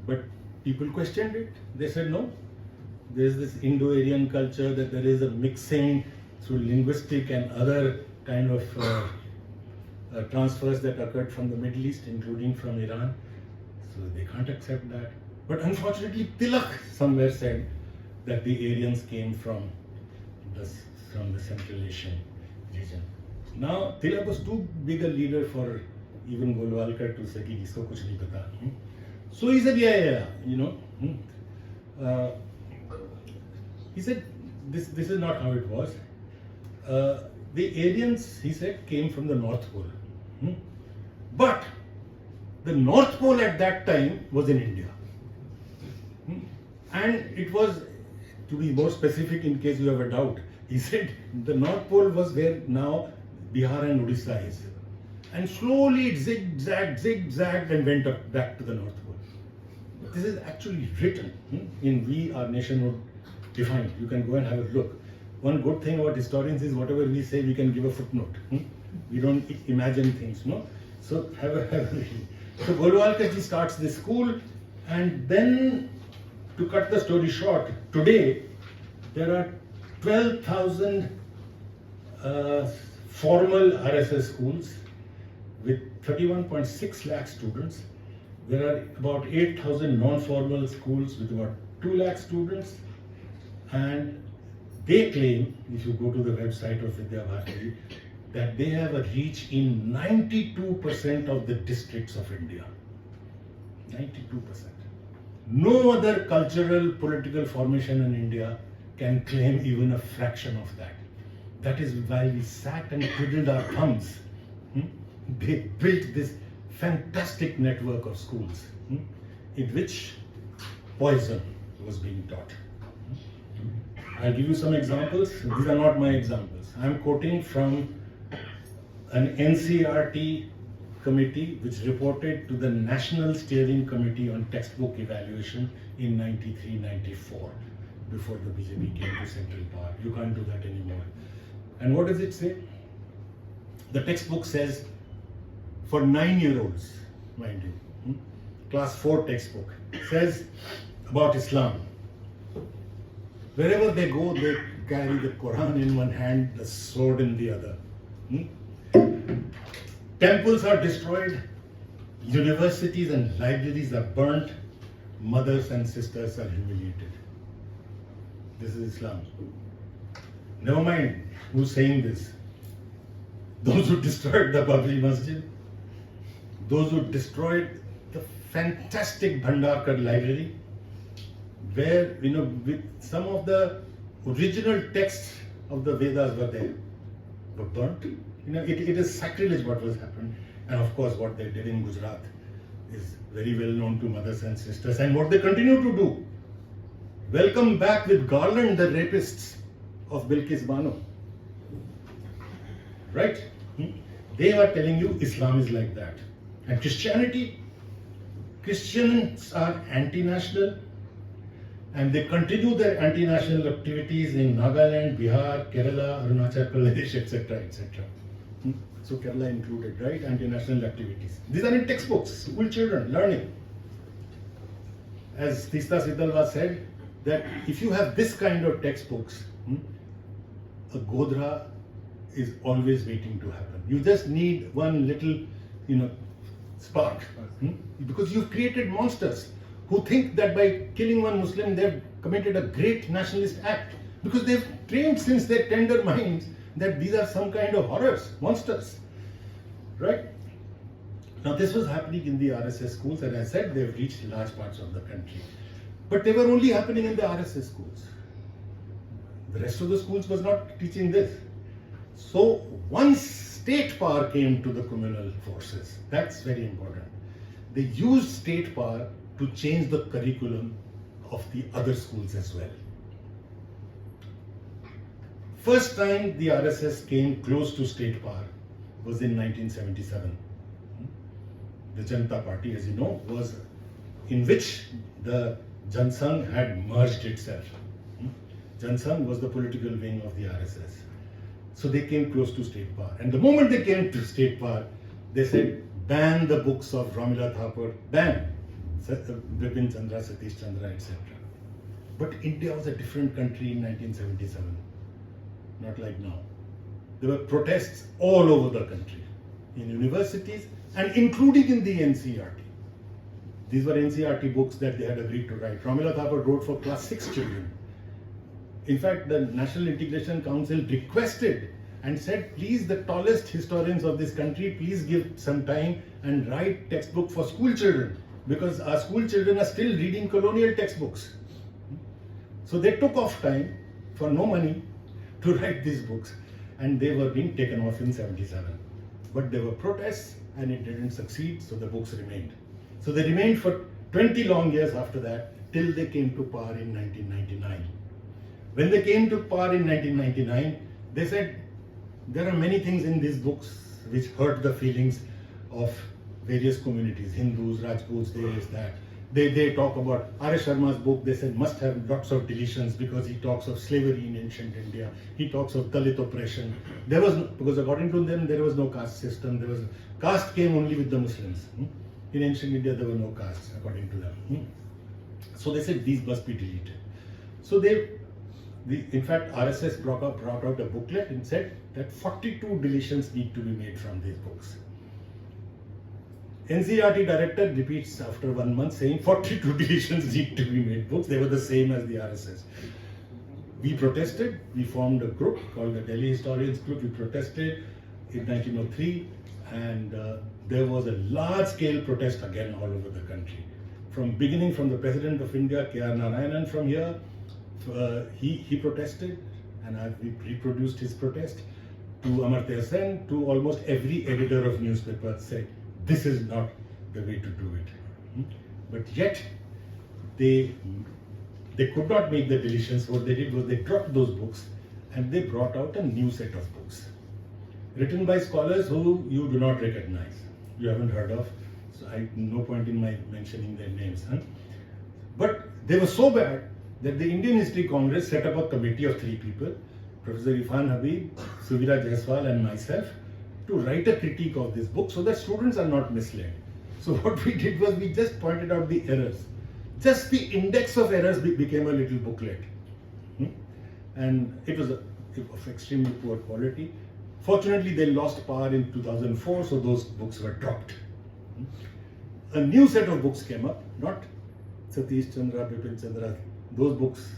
But people questioned it. They said, no, there's this Indo-Aryan culture, that there is a mixing through linguistic and other kind of transfers that occurred from the Middle East, including from Iran. So they can't accept that. But unfortunately, Tilak somewhere said that the Aryans came from the Central Asian region. Now, Tilak was too big a leader for even Golwalkar to say कि इसको कुछ नहीं पता. So he said, yeah, you know. He said, this is not how it was. The Aryans, he said, came from the North Pole. But the North Pole at that time was in India. And it was, to be more specific in case you have a doubt, he said the North Pole was where now Bihar and Odisha is. And slowly it zigzagged and went up back to the North Pole. This is actually written in We, Our Nationhood Defined. You can go and have a look. One good thing about historians is whatever we say, we can give a footnote. We don't imagine things, no? So have a read. So Golwalkar ji starts this school, and then, to cut the story short, today there are 12,000 formal RSS schools with 31.6 lakh students. There are about 8,000 non-formal schools with about 2 lakh students, and they claim, if you go to the website of Vidya Bharati, that they have a reach in 92% of the districts of India. 92%. No other cultural, political formation in India can claim even a fraction of that. That is why we sat and twiddled our thumbs. They built this fantastic network of schools in which poison was being taught. I'll give you some examples. These are not my examples. I'm quoting from an NCRT committee which reported to the National Steering Committee on Textbook Evaluation in 93-94, before the BJP came to central power. You can't do that anymore. And what does it say? The textbook says, for 9-year-olds, mind you, class 4 textbook, says about Islam. Wherever they go, they carry the Quran in one hand, the sword in the other. Temples are destroyed, universities and libraries are burnt, mothers and sisters are humiliated. This is Islam. Never mind who's saying this. Those who destroyed the Babri Masjid, those who destroyed the fantastic Bhandarkar library, where, you know, with some of the original texts of the Vedas were there, were burnt. You know, it is sacrilege what was happened. And of course, what they did in Gujarat is very well known to mothers and sisters. And what they continue to do, welcome back with garland the rapists of Bilkis Bano. Right? They are telling you Islam is like that. And Christians are anti-national, and they continue their anti-national activities in Nagaland, Bihar, Kerala, Arunachal Pradesh, etc., etc. So Kerala included, right? Anti-national activities. These are in textbooks, school children learning. As Tista Sidalwa said, that if you have this kind of textbooks, a Godhra is always waiting to happen. You just need one little, spark. Because you've created monsters who think that by killing one Muslim, they've committed a great nationalist act. Because they've trained since their tender minds that these are some kind of horrors, monsters. Right? Now this was happening in the RSS schools, and I said they've reached large parts of the country. But they were only happening in the RSS schools. The rest of the schools was not teaching this. So once state power came to the communal forces, that's very important. They used state power to change the curriculum of the other schools as well. First time the RSS came close to state power was in 1977. The Janata Party, as you know, was in which the Jansangh had merged itself. Jansangh was the political wing of the RSS. So they came close to state power. And the moment they came to state power, they said, ban the books of Ramila Thapar, ban Bipin Chandra, Satish Chandra, etc. But India was a different country in 1977, not like now. There were protests all over the country, in universities and including in the NCERT. These were NCERT books that they had agreed to write. Ramila Thapar wrote for class 6 children. In fact, the National Integration Council requested and said, please, the tallest historians of this country, please give some time and write textbook for school children, because our school children are still reading colonial textbooks. So they took off time for no money to write these books, and they were being taken off in 77. But there were protests and it didn't succeed, so the books remained. So they remained for 20 long years after that, till they came to power in 1999. When they came to power in 1999, they said, there are many things in these books which hurt the feelings of various communities, Hindus, Rajputs, this, that. They talk about R.S. Sharma's book, they said must have lots of deletions because he talks of slavery in ancient India, he talks of Dalit oppression. There was no, because according to them there was no caste system, caste came only with the Muslims. In ancient India there were no castes according to them. So they said these must be deleted. So in fact, RSS brought out a booklet and said that 42 deletions need to be made from these books. NCERT director repeats after 1 month saying 42 deletions need to be made books. They were the same as the RSS. We protested. We formed a group called the Delhi Historians Group. We protested in 1903, and there was a large-scale protest again all over the country. From the President of India, K.R. Narayanan from here, he protested, and we reproduced his protest, to Amartya Sen, to almost every editor of newspaper said, this is not the way to do it. But yet, they could not make the deletions. What they did was they dropped those books and they brought out a new set of books, written by scholars who you do not recognize, you haven't heard of, so no point in my mentioning their names. But they were so bad that the Indian History Congress set up a committee of 3 people, Professor Irfan Habib, Suvira Jaiswal and myself, to write a critique of this book so that students are not misled. So what we did was we just pointed out the errors. Just the index of errors became a little booklet. And it was of extremely poor quality. Fortunately, they lost power in 2004, so those books were dropped. A new set of books came up, not Satish Chandra, Bipin Chandra, those books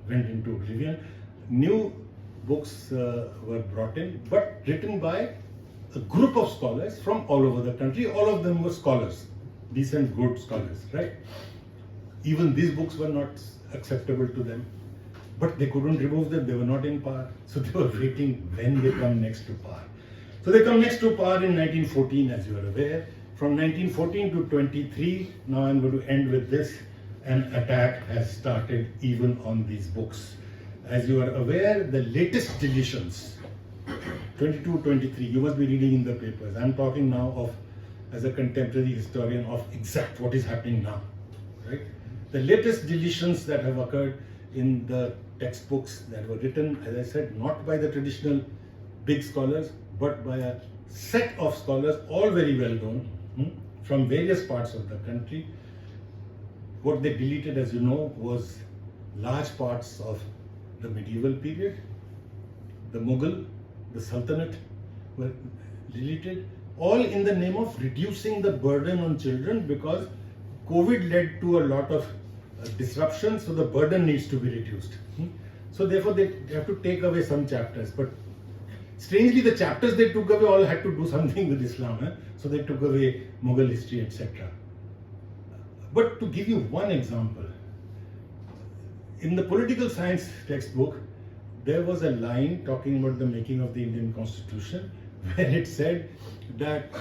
went into oblivion. New books were brought in, but written by a group of scholars from all over the country. All of them were scholars, decent, good scholars, right? Even these books were not acceptable to them, but they couldn't remove them, they were not in power. So they were waiting when they come next to power. So they come next to power in 1914, as you are aware. From 1914 to 23, now I'm going to end with this, an attack has started even on these books. As you are aware, the latest deletions, 22, 23, you must be reading in the papers. I'm talking now of, as a contemporary historian, of exact what is happening now, right? The latest deletions that have occurred in the textbooks that were written, as I said, not by the traditional big scholars, but by a set of scholars, all very well known, from various parts of the country. What they deleted, as you know, was large parts of the medieval period, the Mughal, the Sultanate were deleted, all in the name of reducing the burden on children, because COVID led to a lot of disruption, so the burden needs to be reduced. So therefore they have to take away some chapters, but strangely the chapters they took away all had to do something with Islam, so they took away Mughal history, etc. But to give you one example, in the political science textbook, there was a line talking about the making of the Indian Constitution, where it said that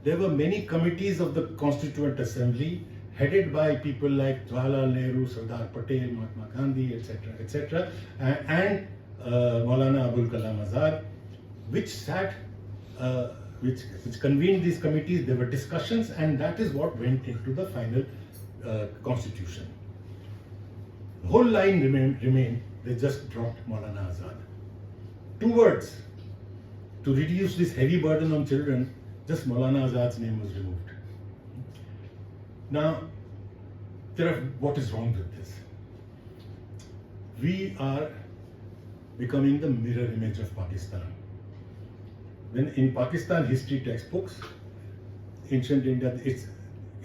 there were many committees of the Constituent Assembly headed by people like Jawaharlal Nehru, Sardar Patel, Mahatma Gandhi, etc., and Maulana Abul Kalam Azad, which convened these committees. There were discussions, and that is what went into the final constitution. The whole line remained, they just dropped Maulana Azad. 2 words. To reduce this heavy burden on children, just Maulana Azad's name was removed. Now, what is wrong with this? We are becoming the mirror image of Pakistan. When in Pakistan history textbooks, ancient India,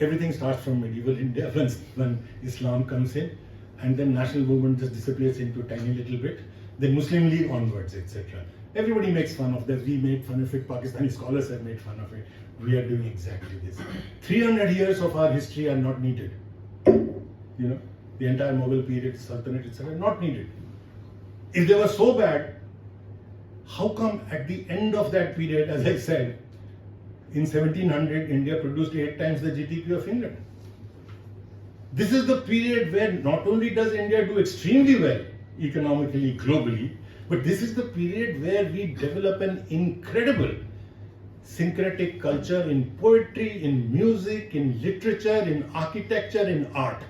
everything starts from medieval India when Islam comes in, and then national movement just disappears into a tiny little bit, then Muslim League onwards, etc. Everybody makes fun of that. We made fun of it. Pakistani scholars have made fun of it. We are doing exactly this. 300 years of our history are not needed. You know, the entire Mughal period, Sultanate, etc., not needed. If they were so bad, how come at the end of that period, as I said, in 1700, India produced 8 times the GDP of England? This is the period where not only does India do extremely well economically, globally, but this is the period where we develop an incredible syncretic culture in poetry, in music, in literature, in architecture, in art.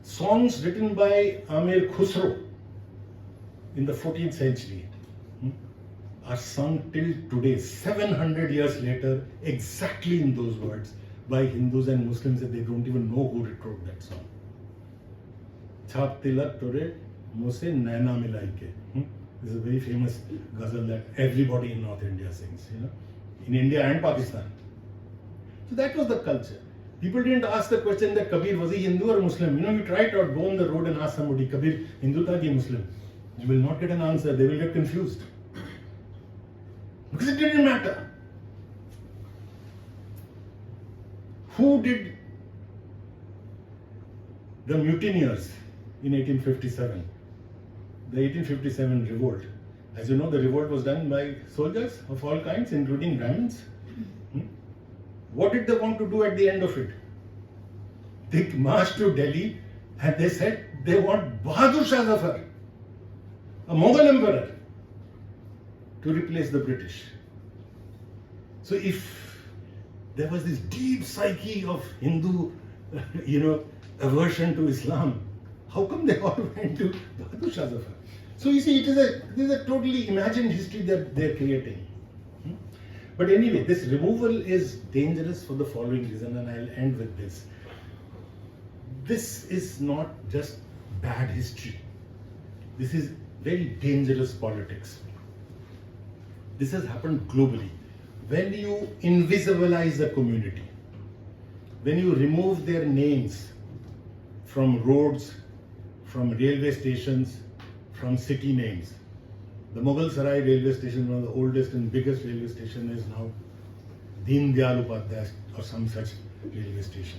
Songs written by Amir Khusro in the 14th century are sung till today, 700 years later, exactly in those words, by Hindus and Muslims that they don't even know who wrote that song. Chhap tilak tore mose naina milai ke. This is a very famous ghazal that everybody in North India sings, you know, in India and Pakistan. So that was the culture. People didn't ask the question that Kabir, was he Hindu or Muslim? You know, you try to go on the road and ask somebody, Kabir, Hindu tha ki Muslim? You will not get an answer. They will get confused. Because it didn't matter. Who did the mutineers in 1857? The 1857 revolt. As you know, the revolt was done by soldiers of all kinds, including Brahmins. What did they want to do at the end of it? They marched to Delhi and they said they want Bahadur Shah Zafar, a Mughal emperor, to replace the British. So if there was this deep psyche of Hindu, aversion to Islam, how come they all went to Bahadur Shah Zafar? So you see, this is a totally imagined history that they're creating. But anyway, this removal is dangerous for the following reason, and I'll end with this. This is not just bad history. This is very dangerous politics. This has happened globally. When you invisibilize a community, when you remove their names from roads, from railway stations, from city names. The Mughal Sarai railway station, one of the oldest and biggest railway station, is now Deen Dayal Upadhyay or some such railway station.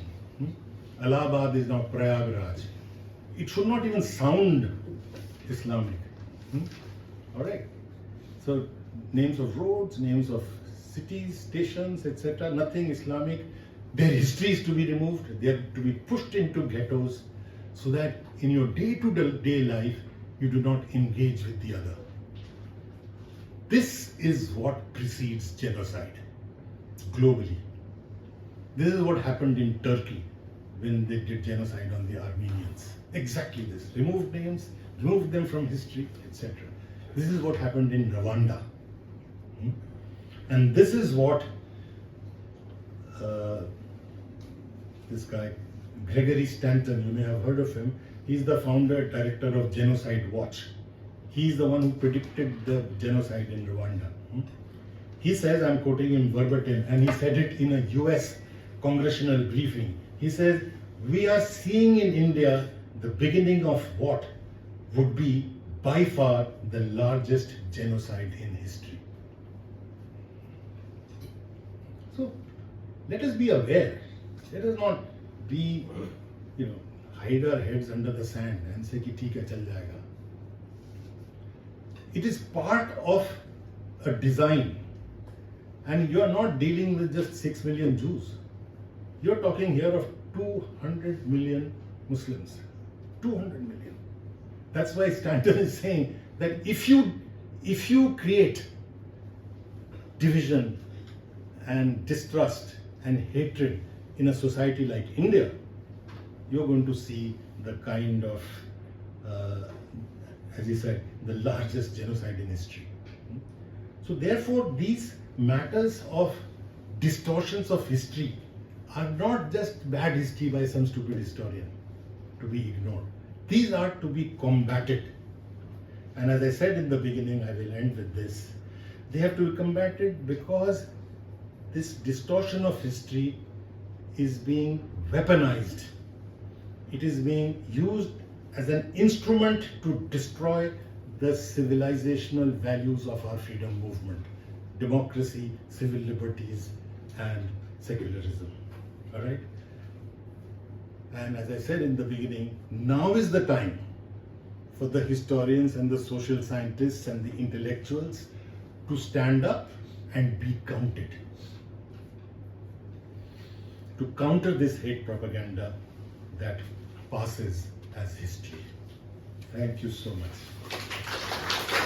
Allahabad is now Prayagraj. It should not even sound Islamic. Alright. So names of roads, names of cities, stations, etc., nothing Islamic. Their history is to be removed. They are to be pushed into ghettos so that in your day-to-day life, you do not engage with the other. This is what precedes genocide globally. This is what happened in Turkey when they did genocide on the Armenians. Exactly this. Removed names, removed them from history, etc. This is what happened in Rwanda. And this is what this guy, Gregory Stanton, you may have heard of him. He's the founder, director of Genocide Watch. He's the one who predicted the genocide in Rwanda. He says, I'm quoting him verbatim, and he said it in a US congressional briefing. He says, we are seeing in India the beginning of what would be by far the largest genocide in history. So let us be aware. Let us not be, hide our heads under the sand and say, ki theek hai, chal jayega. It is part of a design. And you are not dealing with just 6 million Jews. You're talking here of 200 million Muslims. 200 million. That's why Stanton is saying that if you create division and distrust and hatred in a society like India, you're going to see the kind of, as you said, the largest genocide in history. So therefore, these matters of distortions of history are not just bad history by some stupid historian to be ignored. These are to be combated. And as I said in the beginning, I will end with this. They have to be combated because this distortion of history is being weaponized. It is being used as an instrument to destroy the civilizational values of our freedom movement: democracy, civil liberties, and secularism. All right? And as I said in the beginning, now is the time for the historians and the social scientists and the intellectuals to stand up and be counted, to counter this hate propaganda that passes as history. Thank you so much.